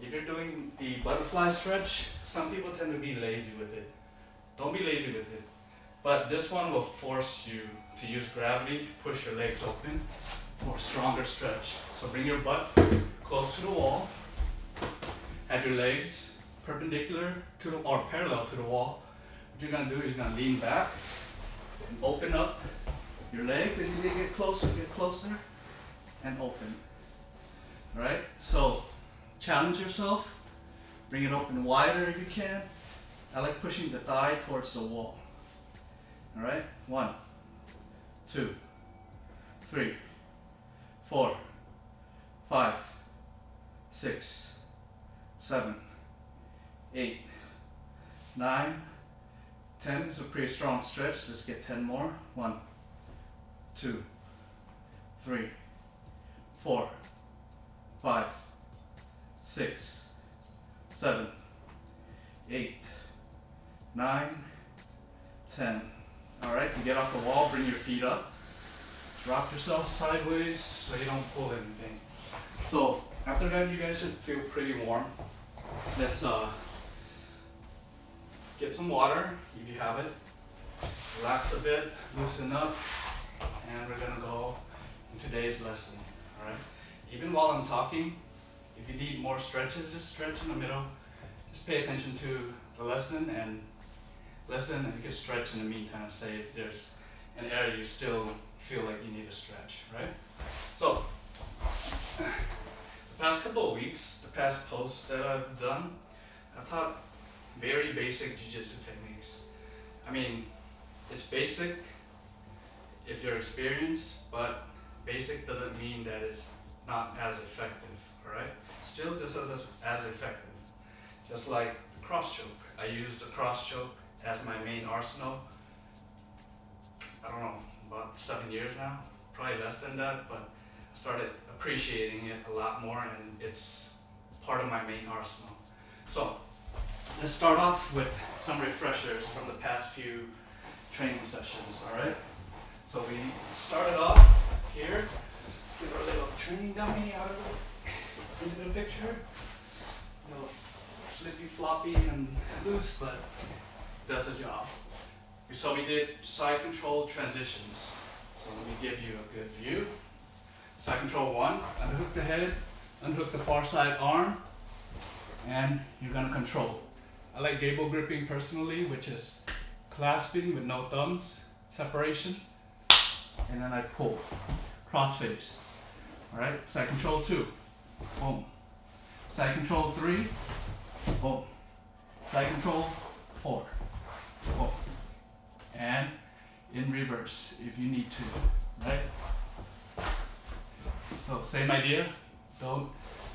if you're doing the butterfly stretch, some people tend to be lazy with it. Don't be lazy with it. But this one will force you to use gravity to push your legs open for a stronger stretch. So bring your butt close to the wall. Have your legs perpendicular to the, or parallel to the wall. what you're gonna do is you're gonna lean back and open up your legs, and you get closer, and open. Alright? So challenge yourself, bring it open wider if you can. I like pushing the thigh towards the wall. Alright? 1, 2, 3, 4, 5, 6, 7, 8, 9, 10 is a pretty strong stretch. Let's get 10 more. 1, 2, 3, 4, 5, 6, 7, 8, 9, 10. Alright, to get off the wall, bring your feet up. Drop yourself sideways so you don't pull anything. So after that, you guys should feel pretty warm. Let's get some water if you have it. Relax a bit, loosen up, and we're gonna go in today's lesson. Alright? Even while I'm talking, if you need more stretches, just stretch in the middle. Just pay attention to the lesson and listen, and you can stretch in the meantime. Say if there's an area you still feel like you need to stretch, right? So, the past couple of weeks, the past posts that I've done, I've taught very basic jiu-jitsu techniques. I mean, it's basic if you're experienced, but basic doesn't mean that it's not as effective, alright? Still just as effective. Just like the cross choke. I used the cross choke as my main arsenal, I don't know, about 7 years now, probably less than that, but I started appreciating it a lot more, and it's part of my main arsenal. So let's start off with some refreshers from the past few training sessions, alright? So we started off here. Let's get our little training dummy out of into the picture. A little flippy floppy and loose, but does the job. So we did side control transitions. So let me give you a good view. Side control 1, unhook the head, unhook the far side arm, and you're gonna control. I like gable gripping personally, which is clasping with no thumbs, separation, and then I pull, cross face. Alright, side control 2, boom. Side control 3, boom. Side control 4, boom. And in reverse if you need to, right? So same idea, don't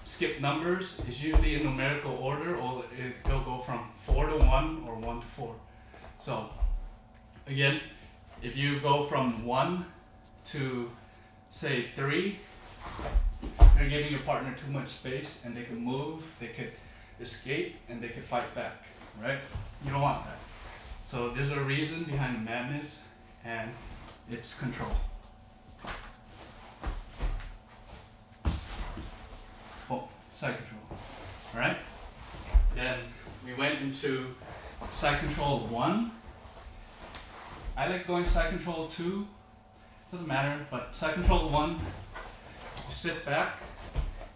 skip numbers. It's usually in numerical order, or it'll go from 4 to 1 or 1 to 4. So again, if you go from 1 to say 3, you're giving your partner too much space, and they can move, they could escape, and they could fight back, right? You don't want that. So there's a reason behind the madness, and it's control. Oh, side control. Alright? Then we went into side control 1. I like going side control 2. Doesn't matter, but side control 1, you sit back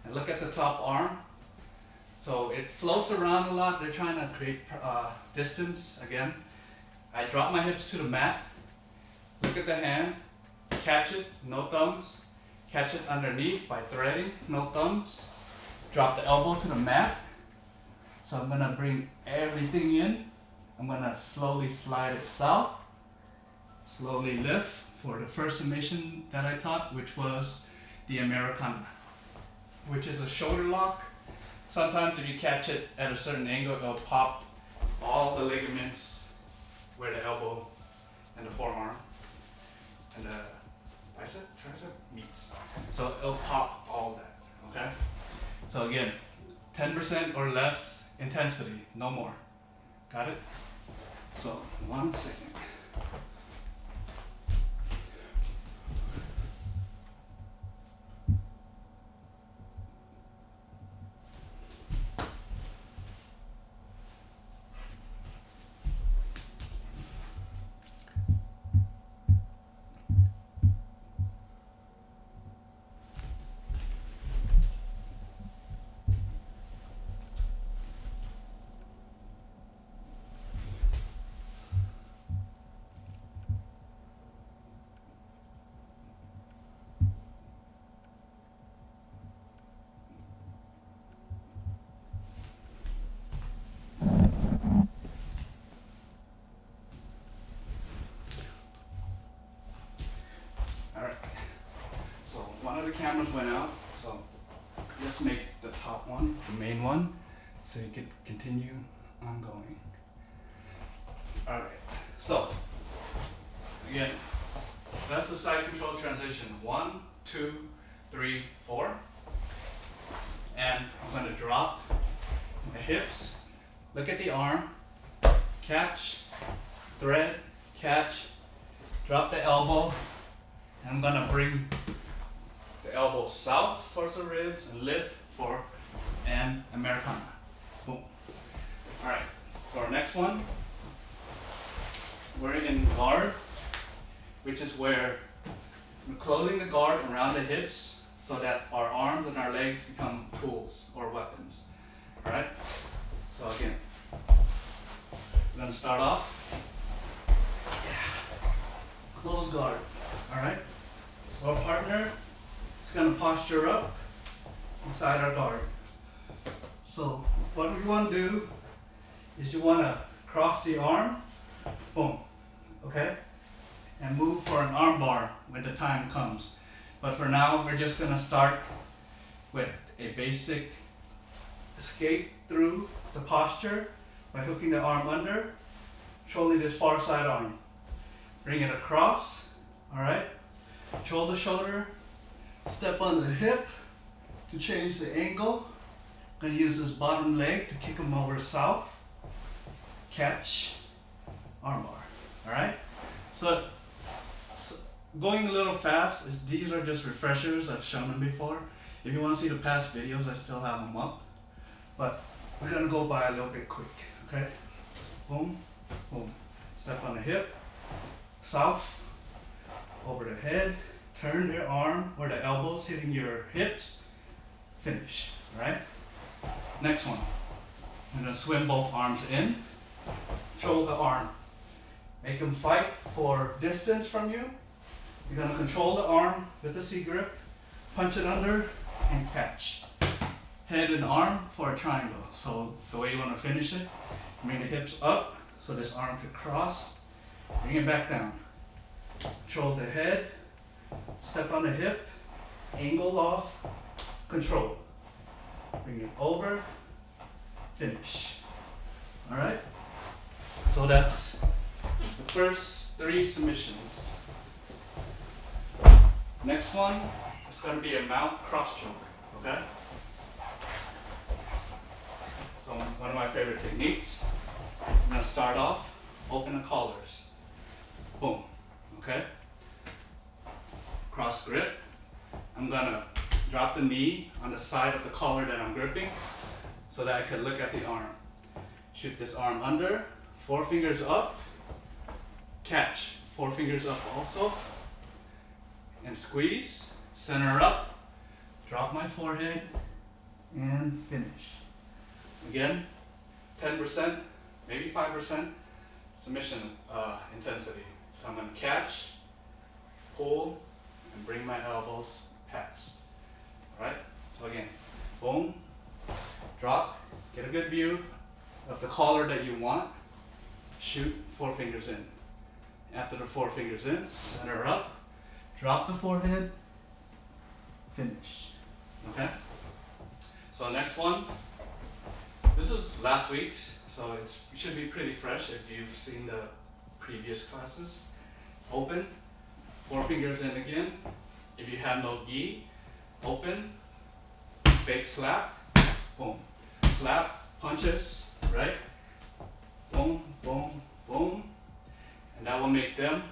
and look at the top arm. So it floats around a lot. They're trying to create distance again. I drop my hips to the mat, look at the hand, catch it, no thumbs, catch it underneath by threading, no thumbs, drop the elbow to the mat. So I'm gonna bring everything in. I'm gonna slowly slide it south, slowly lift for the first submission that I taught, which was the Americana, which is a shoulder lock. Sometimes if you catch it at a certain angle, it'll pop all the ligaments where the elbow and the forearm and the bicep, tricep meets. So it'll pop all that, okay? So again, 10% or less intensity, no more. Got it? So 1 second. other cameras went out, so let's make the top one, the main one, so you can continue ongoing. Alright, so again, that's the side control transition. 1, 2, 3, 4. And I'm going to drop my hips, look at the arm, catch, thread, catch, drop the elbow, and I'm going to bring the elbow south towards the ribs and lift for an Americana. Boom. Alright, so our next one, we're in guard, which is where we're closing the guard around the hips so that our arms and our legs become tools or weapons. Alright? So again, we're going to start off. Close guard. Alright? So our partner is going to posture up inside our guard. So what we want to do is you want to cross the arm, boom, okay? And move for an arm bar when the time comes. But for now, we're just going to start with a basic escape through the posture by hooking the arm under, controlling this far side arm. Bring it across, all right? Control the shoulder, step on the hip to change the angle. I'm going to use this bottom leg to kick him over south. Catch, arm bar, all right? So going a little fast, these are just refreshers. I've shown them before. If you want to see the past videos, I still have them up. But we're going to go by a little bit quick, okay? Boom, boom. Step on the hip, south, over the head, turn your arm where the elbow's hitting your hips, finish, all right? Next one, I'm going to swim both arms in, control the arm. Make them fight for distance from you. You're going to control the arm with the C-grip, punch it under, and catch. Head and arm for a triangle. So the way you want to finish it, bring the hips up so this arm can cross. Bring it back down. Control the head, step on the hip, angle off, control. Bring it over, finish. All right? So that's the first 3 submissions. Next one is going to be a mount cross choke, okay? So one of my favorite techniques, I'm going to start off, open the collars. Boom, okay? Cross grip. I'm going to drop the knee on the side of the collar that I'm gripping so that I can look at the arm. Shoot this arm under, 4 fingers up, catch, 4 fingers up also, and squeeze, center up, drop my forehead, and finish. Again, 10%, maybe 5% submission intensity. So I'm going to catch, pull, and bring my elbows past. Alright? So again, boom, drop, get a good view of the collar that you want, shoot 4 fingers in. After the 4 fingers in, center up, drop the forehead, finish. Okay? So next one, this is last week's, so it should be pretty fresh if you've seen the previous classes. Open, 4 fingers in again. If you have no gi, open, fake slap, boom. Slap, punches, right? Boom, boom, boom. And that will make them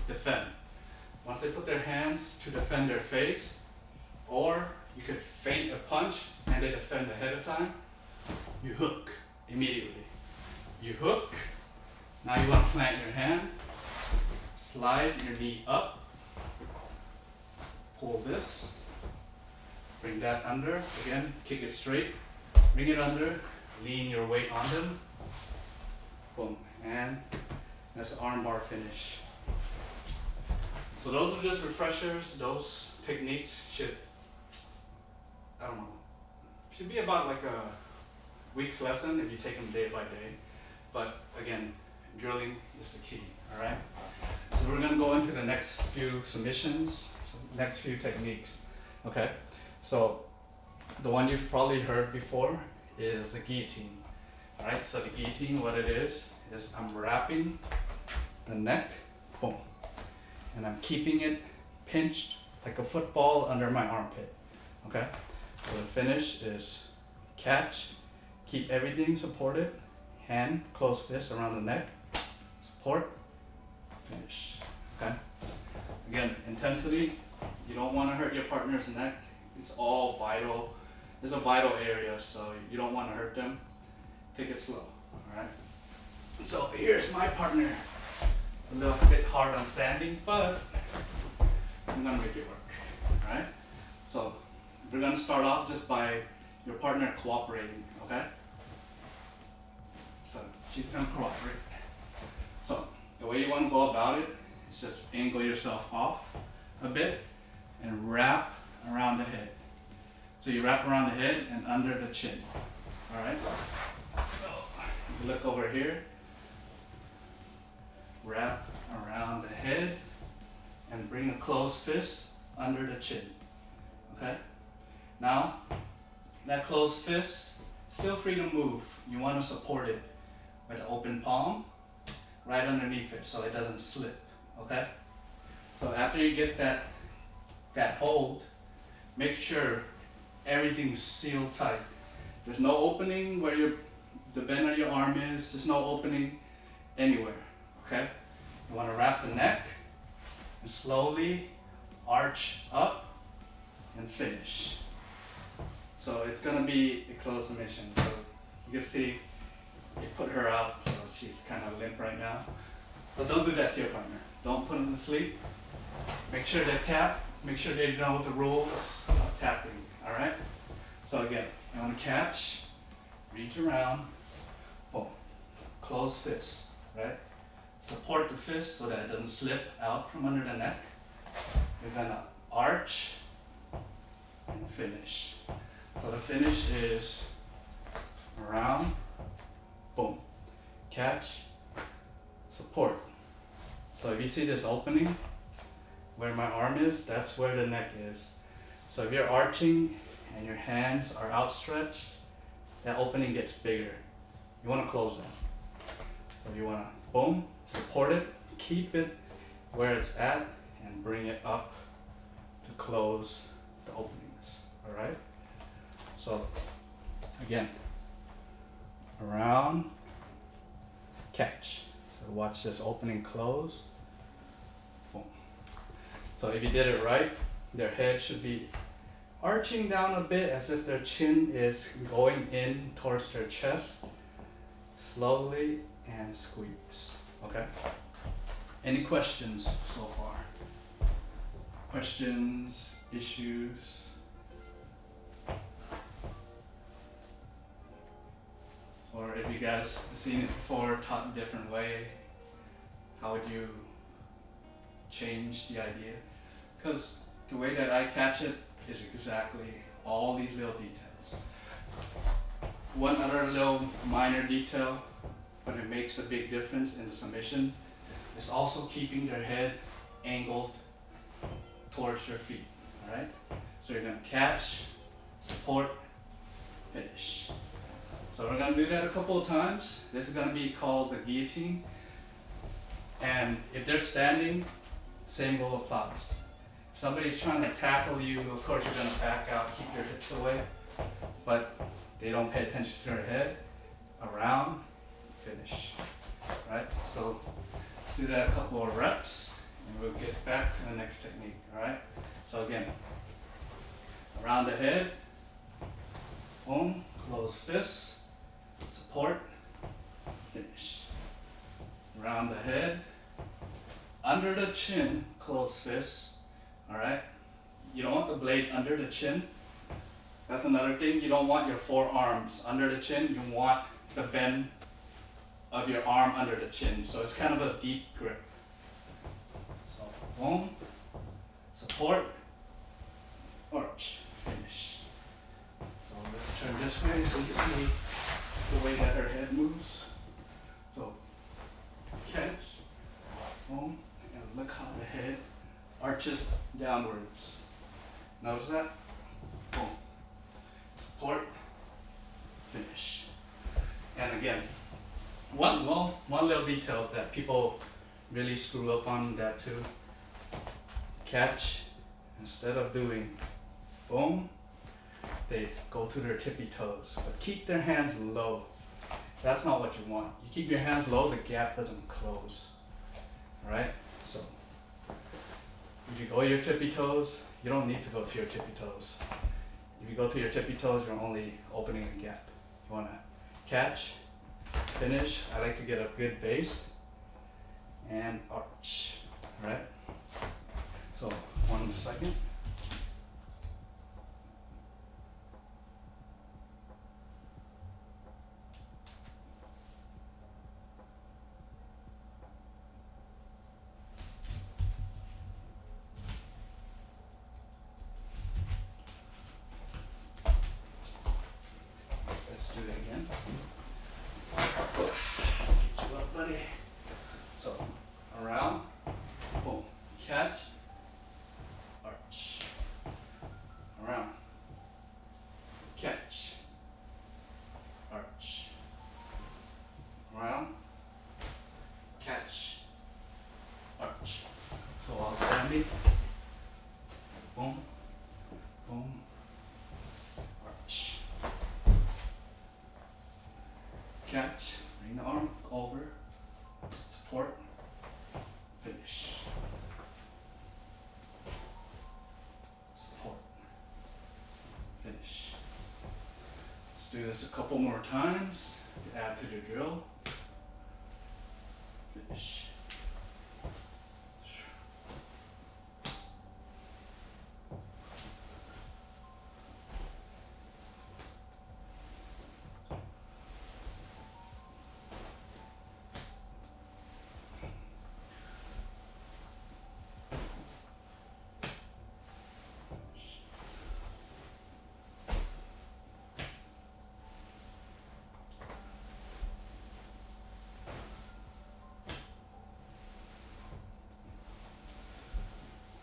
defend. Once they put their hands to defend their face, or you could feint a punch and they defend ahead of time, you hook immediately. You hook, now you want to slant your hand, slide your knee up, pull this, bring that under, again, kick it straight, bring it under, lean your weight on them, boom, and that's the arm bar finish. So those are just refreshers. Those techniques should, I don't know, should be about like a week's lesson if you take them day by day. But again, drilling is the key, all right? So we're gonna go into the next few submissions, next few techniques. Okay, so the one you've probably heard before is the guillotine. All right, so the guillotine, what it is I'm wrapping the neck, boom, and I'm keeping it pinched like a football under my armpit. Okay, so the finish is catch, keep everything supported, hand, closed fist around the neck, support, finish. Okay, again, intensity, you don't want to hurt your partner's neck. It's all vital. It's a vital area, so you don't want to hurt them. Take it slow, all right? So here's my partner. It's a little bit hard on standing, but I'm gonna make it work, all right? So we're gonna start off just by your partner cooperating, okay? So she's gonna cooperate. So the way you wanna go about it is just angle yourself off a bit and wrap around the head. So you wrap around the head and under the chin, all right? So you look over here, wrap around the head and bring a closed fist under the chin, okay? Now, that closed fist, still free to move. You want to support it with an open palm right underneath it so it doesn't slip, okay? So after you get that hold, make sure everything's sealed tight. There's no opening where the bend of your arm is. There's no opening anywhere, okay? You want to wrap the neck and slowly arch up and finish. So it's going to be a closed submission. So you can see you put her out, so she's kind of limp right now. But don't do that to your partner. Don't put them to sleep. Make sure they tap. Make sure they know the rules of tapping, all right? So again, you want to catch, reach around, boom, close fist, right? Support the fist so that it doesn't slip out from under the neck. You're gonna arch and finish. So the finish is around, boom, catch, support. So if you see this opening where my arm is, that's where the neck is. So if you're arching and your hands are outstretched, that opening gets bigger. You want to close them. So you want to, boom, support it, keep it where it's at, and bring it up to close the openings, all right? So again, around, catch. So watch this opening close, boom. So if you did it right, their head should be arching down a bit as if their chin is going in towards their chest, slowly and squeeze, okay? Any questions so far? Questions, issues? Or if you guys seen it before, taught a different way, how would you change the idea? Because the way that I catch it is exactly all these little details. One other little minor detail, but it makes a big difference in the submission, is also keeping their head angled towards your feet, all right? So you're gonna catch, support, finish. So we're gonna do that a couple of times. This is gonna be called the guillotine. And if they're standing, same rule applies. If somebody's trying to tackle you, of course you're gonna back out, keep your hips away, but they don't pay attention to their head, around, finish, right? So let's do that a couple of reps, and we'll get back to the next technique, all right? So again, around the head, boom, close fists, support, finish. Around the head, under the chin, close fists, all right? You don't want the blade under the chin. That's another thing. You don't want your forearms under the chin. You want the bend of your arm under the chin. So it's kind of a deep grip. So boom, support, arch, finish. So let's turn this way so you see the way that her head moves. So catch, boom, and look how the head arches downwards. Notice that? Boom. Support, finish. And again, one little detail that people really screw up on that too. Catch, instead of doing boom, they go to their tippy toes, but keep their hands low. That's not what you want. You keep your hands low, the gap doesn't close. Alright? So, if you go to your tippy toes, you don't need to go to your tippy toes. If you go to your tippy toes, you're only opening a gap. You want to catch, finish. I like to get a good base, and arch. Alright? So, 1 second. Let's do it again. Let's get you up, buddy. So, around, boom, catch, arch. Around, catch, arch. Around, catch, arch. So while standing, boom, boom, arch. Catch, bring the arm over, support, finish. Support, finish. Let's do this a couple more times to add to the drill. Finish.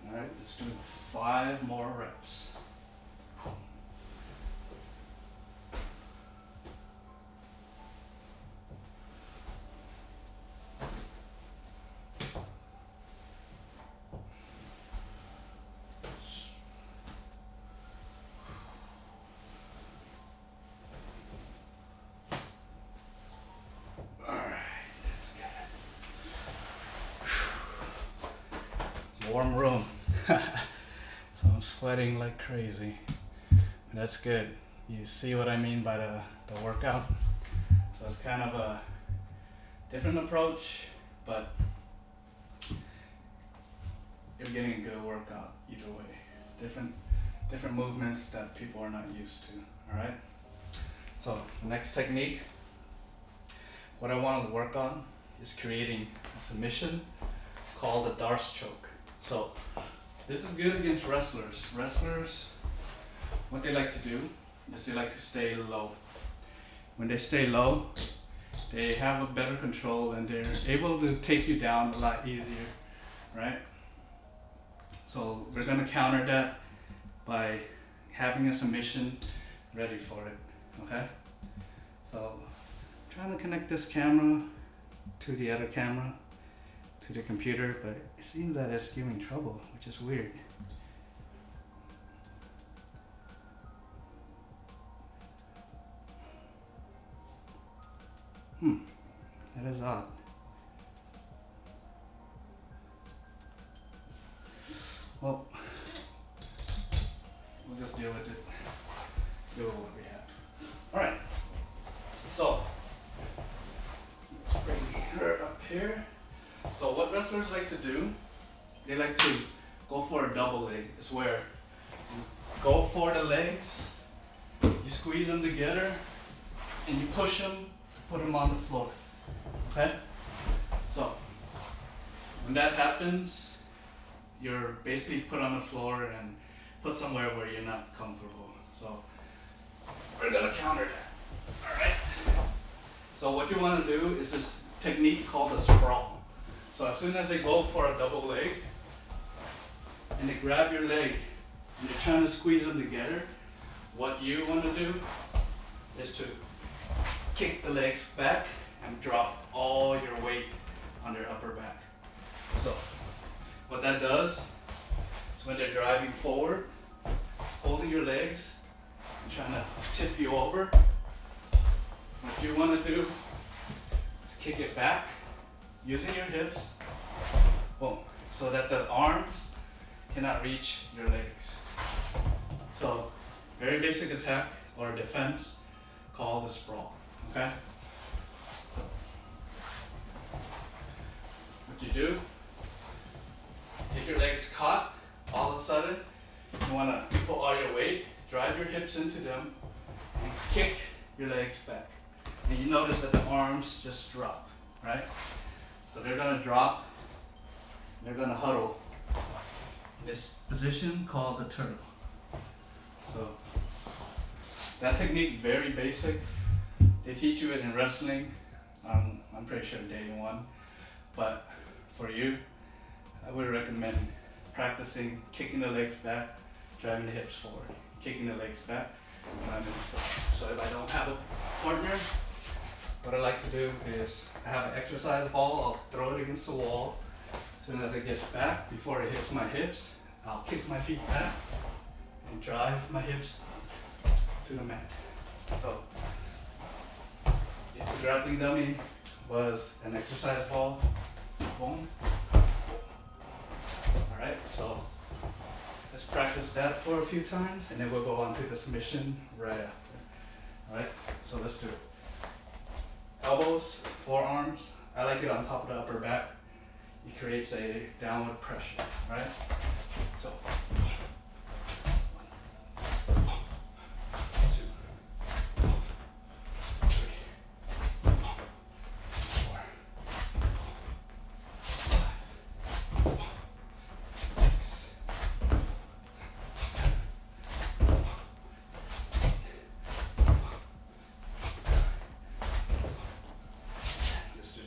Alright, let's do 5 more reps. Alright, that's good. Warm room. So I'm sweating like crazy. That's good. You see what I mean by the workout? So it's kind of a different approach, but you're getting a good workout either way. Different movements that people are not used to. Alright? So the next technique, what I want to work on is creating a submission called a Darce choke. So this is good against wrestlers. Wrestlers, what they like to do is they like to stay low. When they stay low, they have a better control and they're able to take you down a lot easier, right? So we're gonna counter that by having a submission ready for it, okay? So I'm trying to connect this camera to the other camera, to the computer, but it seems that it's giving trouble, which is weird. That is odd. Well, we'll just deal with it. Deal with what we have. Alright, so let's bring her up here. So what wrestlers like to do, they like to go for a double leg. It's where you go for the legs, you squeeze them together, and you push them to put them on the floor. Okay? So when that happens, you're basically put on the floor and put somewhere where you're not comfortable. So we're gonna counter that. Alright? So what you wanna do is this technique called a sprawl. So as soon as they go for a double leg, and they grab your leg, and you're trying to squeeze them together, what you want to do is to kick the legs back and drop all your weight on your upper back. So what that does is when they're driving forward, holding your legs and trying to tip you over, what you want to do is kick it back using your hips, boom, so that the arms cannot reach your legs. So very basic attack or defense called the sprawl, okay? So what you do, if your legs caught, all of a sudden, you want to put all your weight, drive your hips into them, and kick your legs back. And you notice that the arms just drop, right? So they're going to drop, they're going to huddle in this position called the turtle. So that technique, very basic. They teach you it in wrestling, I'm pretty sure day one. But for you, I would recommend practicing kicking the legs back, driving the hips forward, kicking the legs back, driving it forward. So if I don't have a partner, what I like to do is I have an exercise ball, I'll throw it against the wall. As soon as it gets back, before it hits my hips, I'll kick my feet back and drive my hips to the mat. So if the grappling dummy was an exercise ball, boom. Alright, so let's practice that for a few times and then we'll go on to the submission right after. Alright, so let's do it. Elbows, forearms, I like it on top of the upper back. It creates a downward pressure, right? So,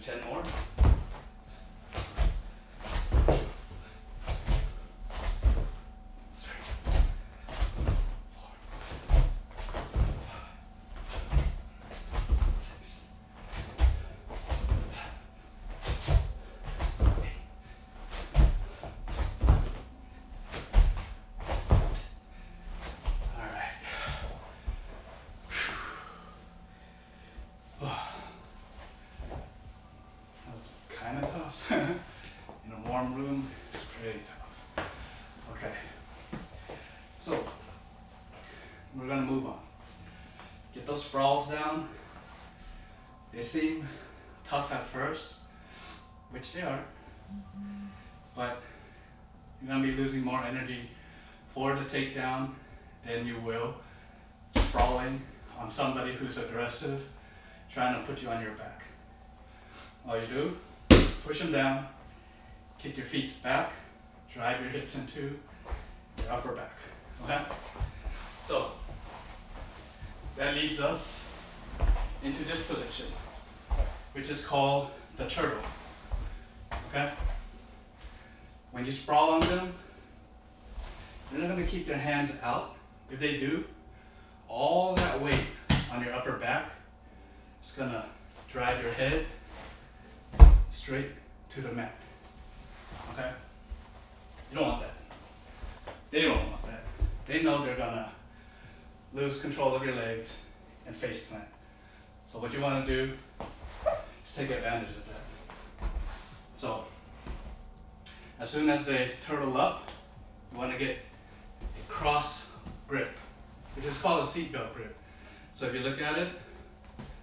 10 more. 'Cause in a warm room, it's pretty tough. Okay, so we're gonna move on. Get those sprawls down. They seem tough at first, which they are, but you're gonna be losing more energy for the takedown than you will sprawling on somebody who's aggressive, trying to put you on your back. All you do, push them down, kick your feet back, drive your hips into your upper back, okay? So, that leads us into this position, which is called the turtle, okay? When you sprawl on them, they're not gonna keep their hands out. If they do, all that weight on your upper back is gonna drive your head straight to the mat, okay? You don't want that. They don't want that. They know they're gonna lose control of your legs and face plant. So what you wanna do is take advantage of that. So, as soon as they turtle up, you wanna get a cross grip, which is called a seatbelt grip. So if you look at it,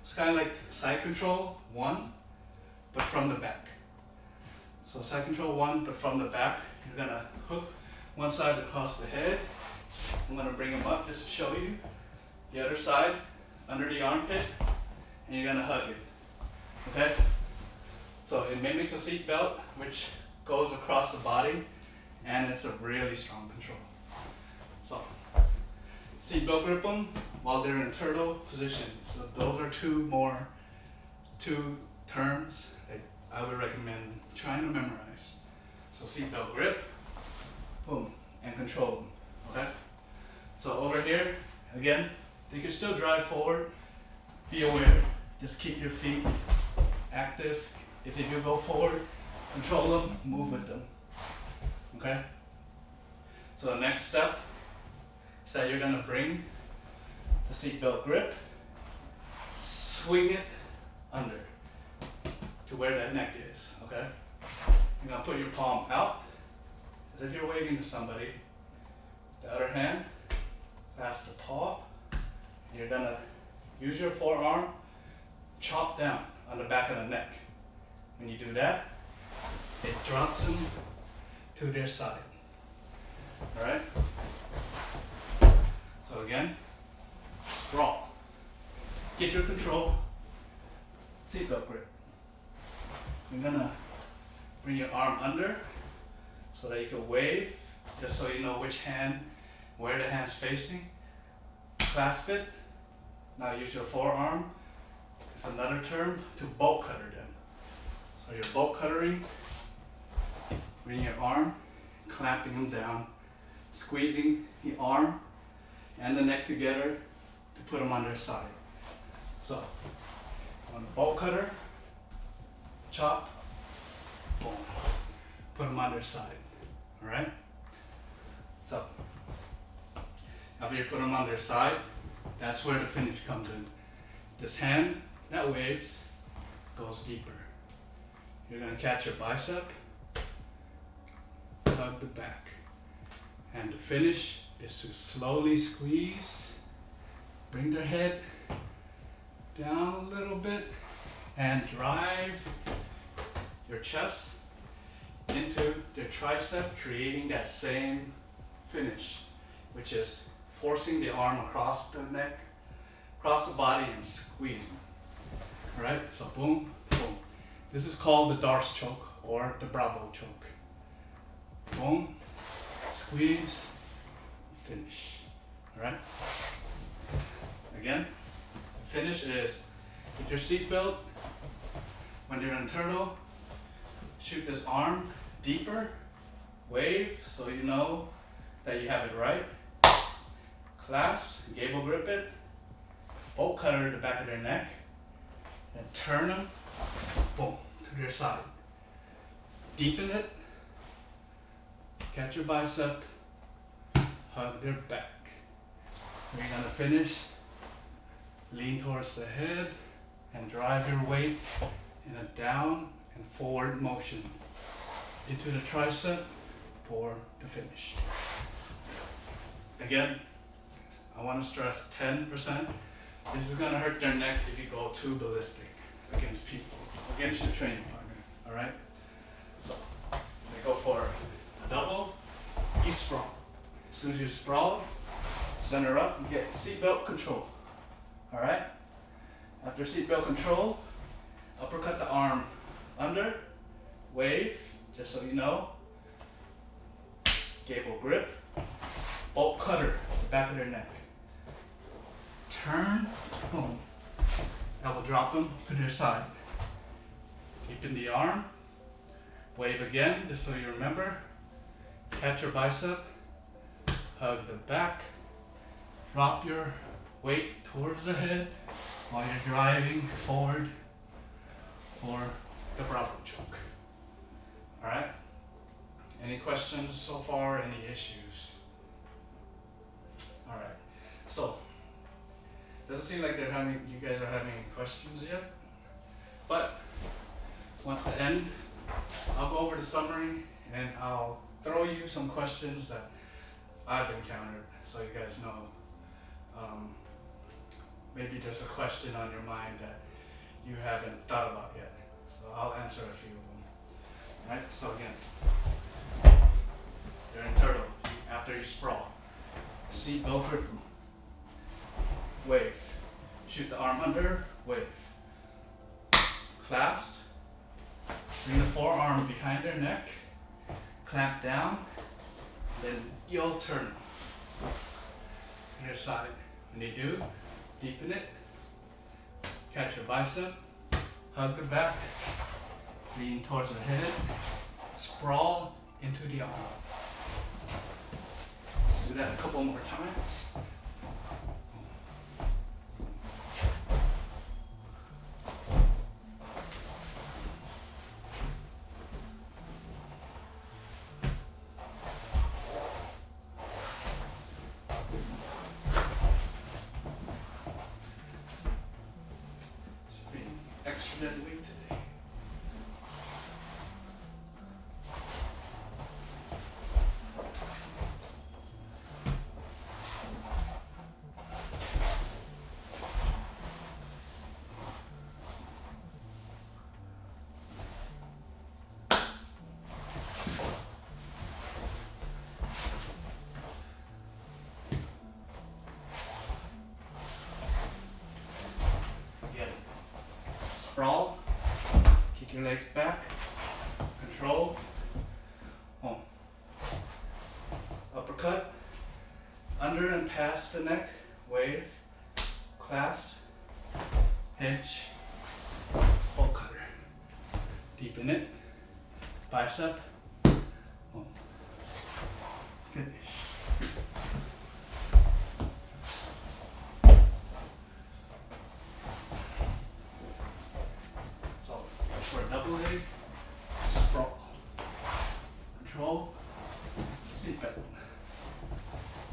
it's kind of like side control 1, but from the back. So side control 1, but from the back. You're gonna hook one side across the head. I'm gonna bring them up just to show you. The other side, under the armpit, and you're gonna hug it, okay? So it mimics a seat belt, which goes across the body, and it's a really strong control. So, seat belt grip them while they're in turtle position. So those are two terms that I would recommend trying to memorize. So seat belt grip, boom, and control them, okay? So over here, again, you can still drive forward. Be aware. Just keep your feet active. If you do go forward, control them, move with them. Okay? So the next step is that you're going to bring the seatbelt grip, swing it under to where the neck is. Okay? You're going to put your palm out as if you're waving to somebody. The other hand, pass the paw. And you're going to use your forearm, chop down on the back of the neck. When you do that, it drops them to their side. Alright? So again, sprawl. Get your control. Seatbelt grip. You're gonna bring your arm under so that you can wave, just so you know which hand, where the hand's facing. Clasp it. Now use your forearm. It's another term to bolt cutter them. So you're bolt cuttering, bring your arm, clamping them down, squeezing the arm and the neck together to put them on their side. So, on the bolt cutter, chop, boom, put them on their side. Alright? So, after you put them on their side, that's where the finish comes in. This hand that waves goes deeper. You're going to catch your bicep, hug the back. And the finish is to slowly squeeze, bring their head down a little bit, and drive your chest into their tricep, creating that same finish, which is forcing the arm across the neck, across the body, and squeezing. Alright, so boom, boom. This is called the Darce choke or the Bravo choke. Boom, squeeze, finish. Alright? Again, the finish is with your seatbelt. When you're in turtle, shoot this arm deeper, wave so you know that you have it right. Clasp, gable grip it, bolt cutter the back of their neck, and turn them, boom, to their side. Deepen it, catch your bicep, hug their back. So you're gonna finish, lean towards the head, and drive your weight in a down and forward motion into the tricep for the finish. Again, I want to stress 10%. This is gonna hurt their neck if you go too ballistic against people, against your training partner, all right? So, they go for a double, you sprawl. As soon as you sprawl, center up and get seatbelt control, all right? After seatbelt control, uppercut the arm under, wave, just so you know, gable grip, bolt cutter, the back of their neck. Turn, boom. That will drop them to their side. Keeping the arm, wave again, just so you remember. Catch your bicep, hug the back, drop your weight towards the head while you're driving forward for the Bravo choke. Alright? Any questions so far? Any issues? Alright. So, doesn't seem like you guys are having any questions yet. But once the end, I'll go over the summary and I'll throw you some questions that I've encountered so you guys know. Maybe there's a question on your mind that you haven't thought about yet. So I'll answer a few of them. Alright, so again, you're in turtle. After you sprawl, seatbelt grip them. Wave. Shoot the arm under, wave. Clasp. Bring the forearm behind their neck. Clamp down. Then you'll turn to your side. When you do, deepen it. Catch your bicep. Hug the back. Lean towards the head. Sprawl into the arm. As do that a couple more times. Just being extra deadweight today. Again, sprawl, kick your legs back, control, home. Uppercut, under and past the neck, wave, clasp, hinge, bolt cutter. Deepen it, bicep, home. Finish. So, for a double leg, sprawl, control, seat belt.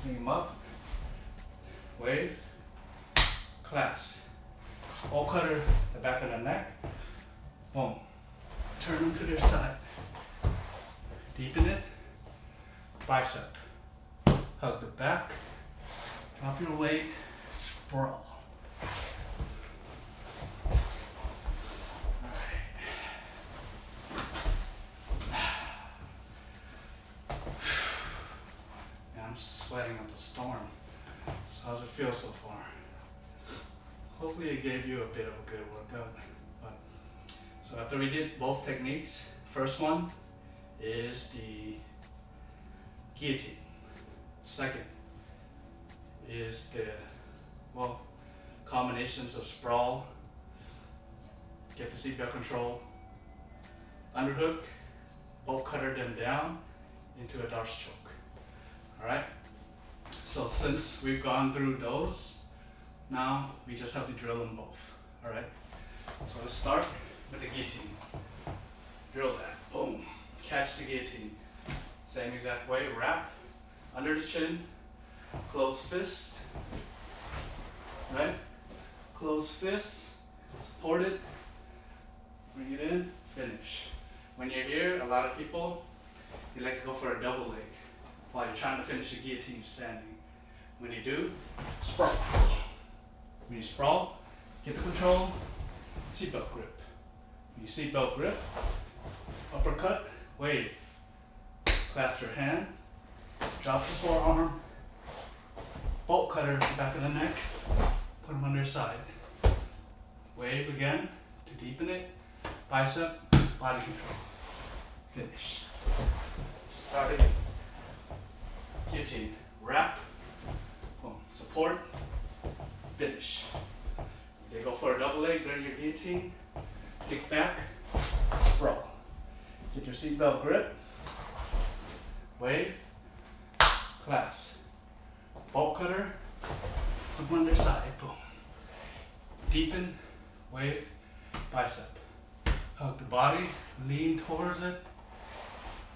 Bring them up, wave, clasp, bolt cutter, the back of the neck, boom. Turn them to their side. Deepen it, bicep, hug the back, drop your weight, sprawl. Yeah, I'm sweating up a storm. So how's it feel so far? Hopefully it gave you a bit of a good workout. So after we did both techniques, first one is the guillotine. Second is the, well, combinations of sprawl, get the seatbelt control, underhook, bolt cutter them down into a Darce choke. Alright? So since we've gone through those, now we just have to drill them both. Alright? So let's start with the guillotine. Drill that. Boom. Catch the guillotine. Same exact way. Wrap under the chin. Close fist. Right? Close fist. Support it. Bring it in. Finish. When you're here, a lot of people, you like to go for a double leg while you're trying to finish the guillotine standing. When you do, sprawl. When you sprawl, get the control, seatbelt grip. When you seatbelt grip, uppercut, wave. Clasp your hand, drop the forearm, bolt cutter to the back of the neck, put them on their side. Wave again to deepen it, bicep, body control. Finish. Start again. Guillotine, wrap, boom, support, finish. They go for a double leg during your guillotine, kick back, sprawl. Get your seatbelt grip, wave, clasp, bolt cutter, put them on their side, boom. Deepen, wave, bicep. Hug the body, lean towards it,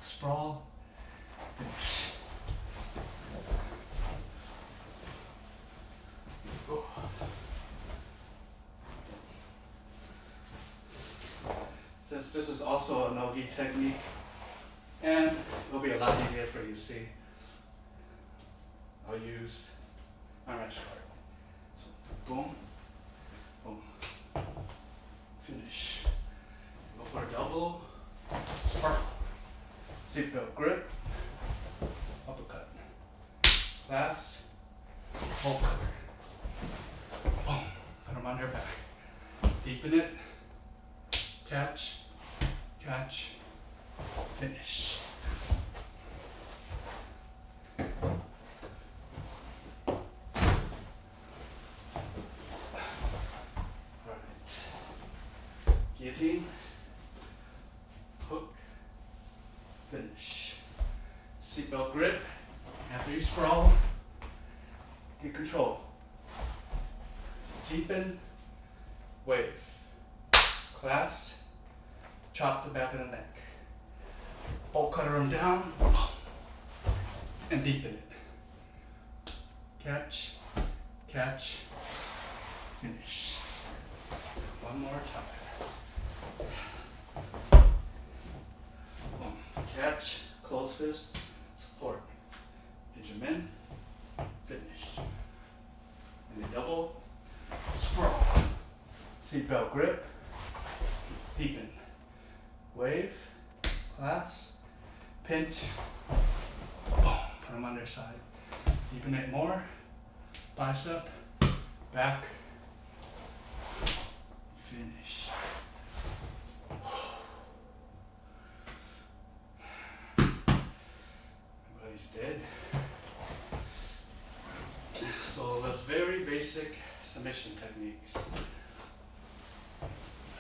sprawl, finish. Go. Since this is also a no-gi technique, and it'll be a lot easier for you to see, I'll use my wrench card. So, boom, boom, finish. Go for a double, spark, seatbelt grip, uppercut, clasp, bolt cutter, boom, put them on their back, deepen it, catch, catch, finish. Alright. Guillotine, hook, finish. Seatbelt grip, After you sprawl, get control. Deepen, wave. Clasp, chop the back of the neck. Bolt cutter them down, and deepen it. Catch, catch, finish. One more time. Boom. Catch, close fist, support. Benjamin, finish. And the double, sprawl. Seatbelt grip, deepen. Wave, clasp, pinch, boom. Put them on their side. Deepen it more. Bicep, back, finish. Everybody's dead. So that's very basic submission techniques.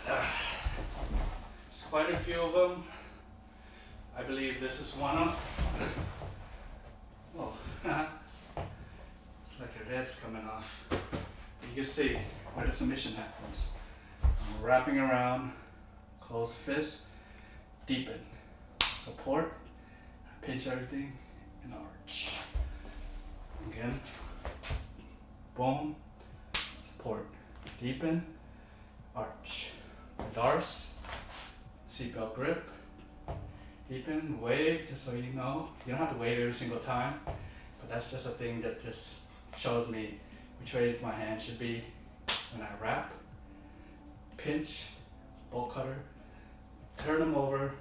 There's quite a few of them. I believe this is one of. Oh, it's like your head's coming off. You can see where the submission happens. I'm wrapping around, close fist, deepen, support, pinch everything, and arch. Again, boom, support, deepen, arch. Darce, seatbelt grip, deepen, wave, just so you know. You don't have to wave every single time, but that's just a thing that just shows me which way my hand should be when I wrap. Pinch, bolt cutter, turn them over,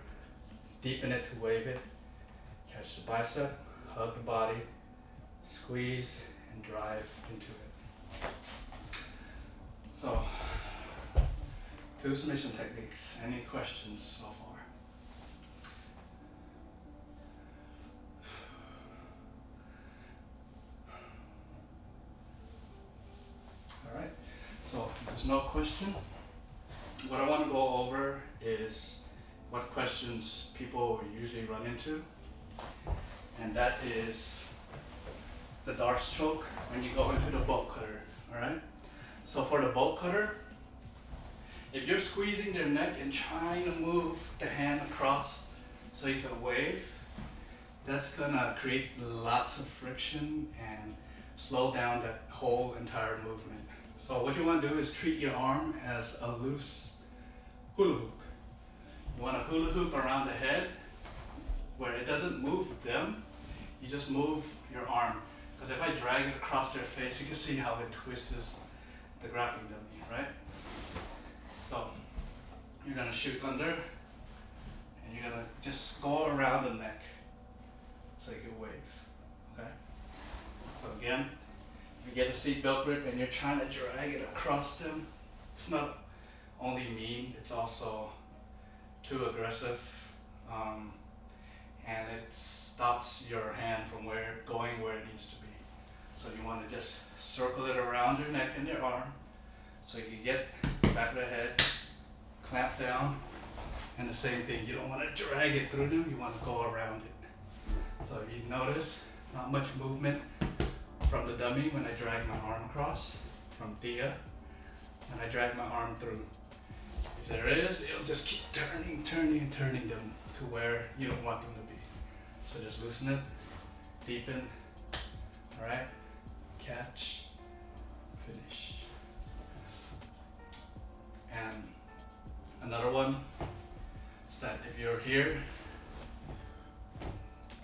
deepen it to wave it, catch the bicep, hug the body, squeeze, and drive into it. So, 2 submission techniques. Any questions so far? All right, so if there's no question, what I want to go over is what questions people usually run into, and that is the Darce choke when you go into the bolt cutter, all right? So for the bolt cutter, if you're squeezing their neck and trying to move the hand across so you can wave, that's gonna create lots of friction and slow down that whole entire movement. So what you wanna do is treat your arm as a loose hula hoop. You wanna hula hoop around the head where it doesn't move them, you just move your arm. Because if I drag it across their face, you can see how it twists the grappling dummy, right? So you're gonna shoot under, and you're gonna just go around the neck so you can wave, okay? So again, if you get a seatbelt grip and you're trying to drag it across them, it's not only mean, it's also too aggressive, and it stops your hand from going where it needs to be. So you want to just circle it around your neck and your arm so you can get the back of the head, clamp down, and the same thing, you don't want to drag it through them, you want to go around it. So if you notice, not much movement from the dummy when I drag my arm across, from Thea, and I drag my arm through. If there is, it'll just keep turning them to where you don't want them to be. So just loosen it, deepen, all right, catch, finish. And another one is that if you're here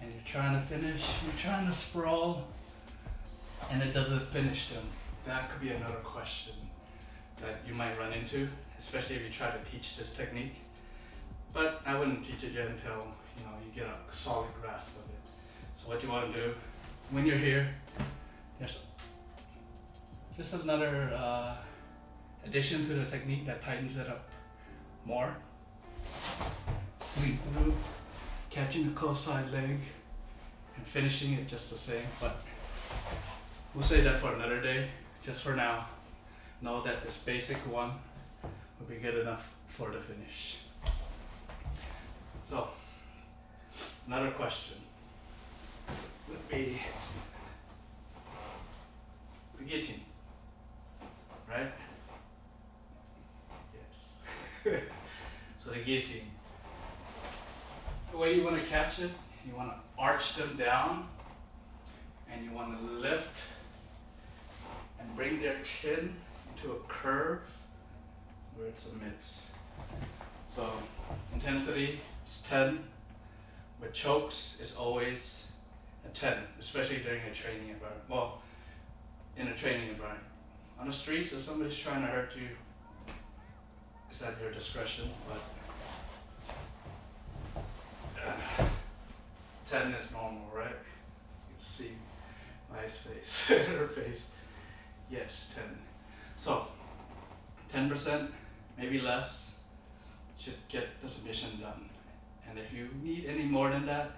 and you're trying to finish, you're trying to sprawl, and it doesn't finish them, that could be another question that you might run into, especially if you try to teach this technique. But I wouldn't teach it yet until you get a solid grasp of it. So what you want to do when you're here, there's just another addition to the technique that tightens it up more. Sleep through, catching the close side leg, and finishing it just the same. But we'll say that for another day. Just for now, know that this basic one will be good enough for the finish. So, another question would be, guillotine, right? Yes. So the guillotine. The way you want to catch it, you want to arch them down, and you want to lift and bring their chin into a curve where it submits. So intensity is 10, with chokes is always a 10, especially during a training environment. Well, in a training environment. On the streets, if somebody's trying to hurt you, it's at your discretion, but 10 is normal, right? You can see my face, her face. Yes, 10. So, 10%, maybe less, should get the submission done. And if you need any more than that,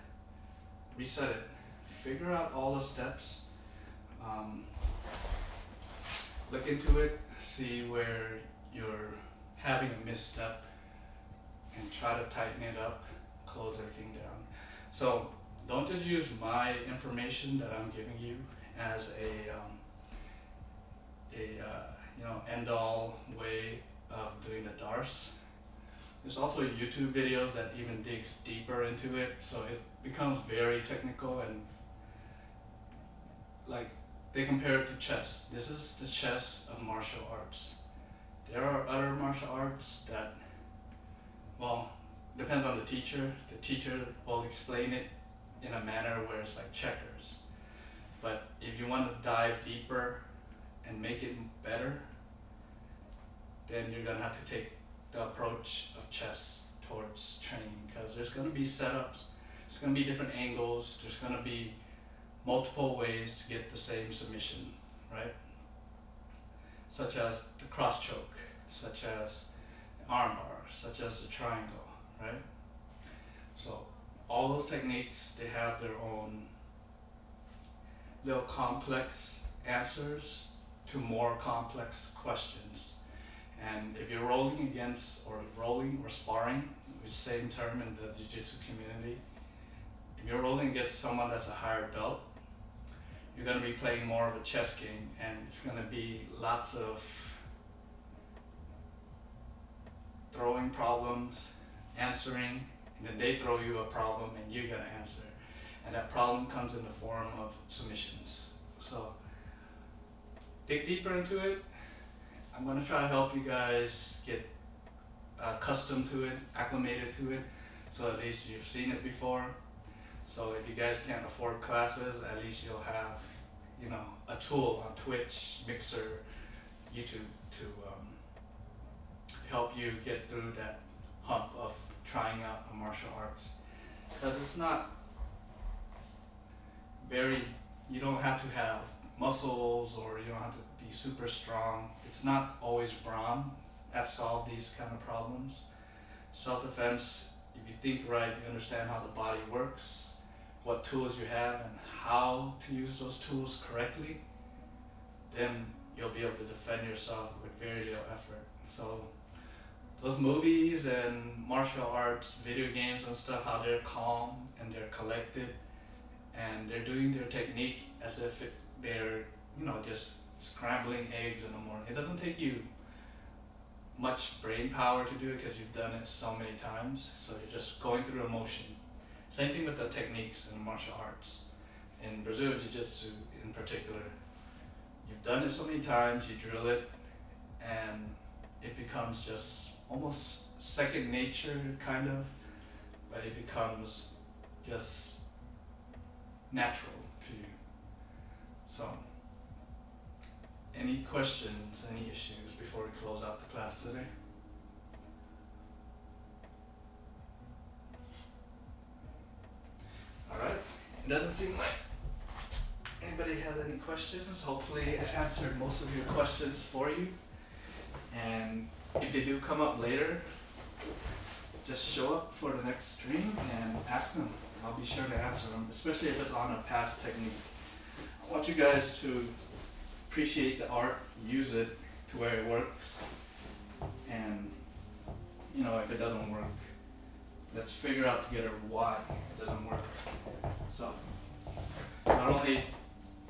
reset it. Figure out all the steps. Look into it, see where you're having a misstep, and try to tighten it up, close everything down. So don't just use my information that I'm giving you as a end-all way of doing the DARS. There's also YouTube videos that even digs deeper into it, so it becomes very technical, and like they compare it to chess. This is the chess of martial arts. There are other martial arts that, well, depends on the teacher. The teacher will explain it in a manner where it's like checkers. But if you want to dive deeper and make it better, then you're gonna have to take the approach of chess towards training, because there's gonna be setups, there's gonna be different angles, there's gonna be multiple ways to get the same submission, right? Such as the cross choke, such as the arm bar, such as the triangle, right? So all those techniques, they have their own little complex answers to more complex questions. And if you're rolling against, or rolling or sparring, the same term in the jiu-jitsu community, if you're rolling against someone that's a higher belt, you're going to be playing more of a chess game, and it's going to be lots of throwing problems, answering, and then they throw you a problem and you're going to answer. And that problem comes in the form of submissions. So dig deeper into it. I'm going to try to help you guys get accustomed to it, acclimated to it, so at least you've seen it before. So if you guys can't afford classes, at least you'll have, a tool on Twitch, Mixer, YouTube to help you get through that hump of trying out a martial arts. Because it's not you don't have to have muscles, or you don't have to be super strong. It's not always brawn that solve these kind of problems. Self-defense, if you think right, you understand how the body works, what tools you have, and how to use those tools correctly, then you'll be able to defend yourself with very little effort. So those movies and martial arts, video games and stuff, how they're calm and they're collected and they're doing their technique as if they're, just scrambling eggs in the morning. It doesn't take you much brain power to do it because you've done it so many times. So you're just going through a motion. Same thing with the techniques in martial arts. In Brazilian Jiu Jitsu in particular, you've done it so many times, you drill it, and it becomes just almost second nature, kind of, but it becomes just natural to you. So, any questions, any issues before we close out the class today? Alright, it doesn't seem like anybody has any questions. Hopefully I answered most of your questions for you. And if they do come up later, just show up for the next stream and ask them. I'll be sure to answer them, especially if it's on a past technique. I want you guys to appreciate the art, use it to where it works. And, if it doesn't work, let's figure out together why it doesn't work. So, not only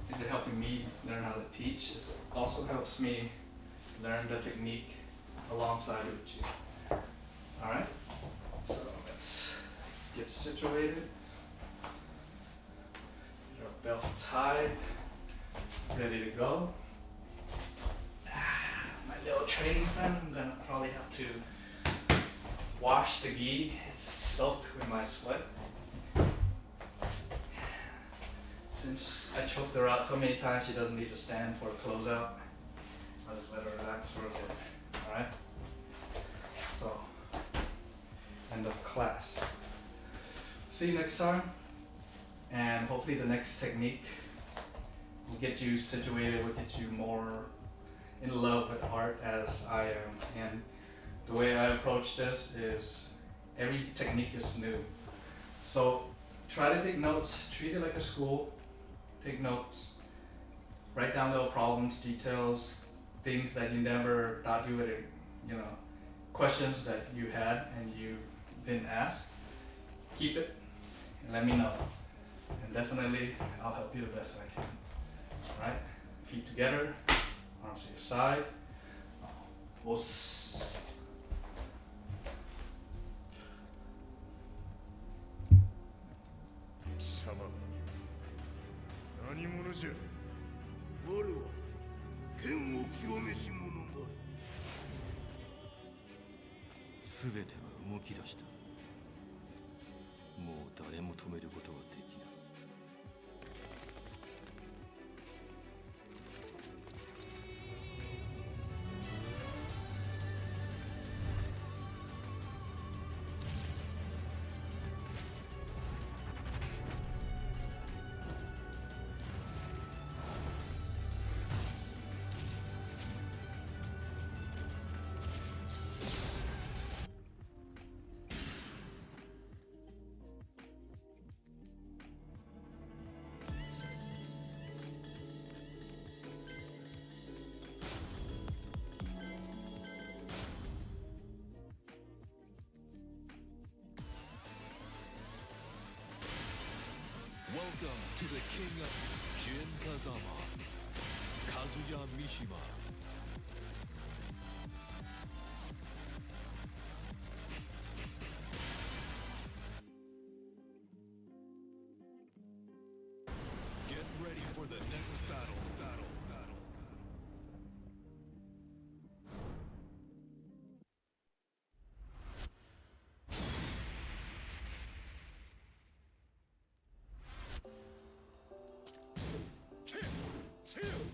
is it helping me learn how to teach, it also helps me learn the technique alongside with you. Alright? So let's get situated. Get our belt tied, ready to go. My little training friend, I'm gonna probably have to wash the gi. It's soaked with my sweat. Since I choked her out so many times, she doesn't need to stand for a closeout. I'll just let her relax for a bit. Alright? So, end of class. See you next time. And hopefully the next technique will get you situated, will get you more in love with art as I am. And the way I approach this is every technique is new. So try to take notes, treat it like a school. Take notes, write down little problems, details, things that you never thought you would, questions that you had and you didn't ask. Keep it and let me know. And definitely, I'll help you the best I can. Alright? Feet together, arms to your side. Os. 貴様何者じゃ。我は剣を清めし者なり。全ては動き出した。もう誰も止めることはできない。Welcome to the king of Jin Kazama, Kazuya Mishima. Get ready for the next battle. Two.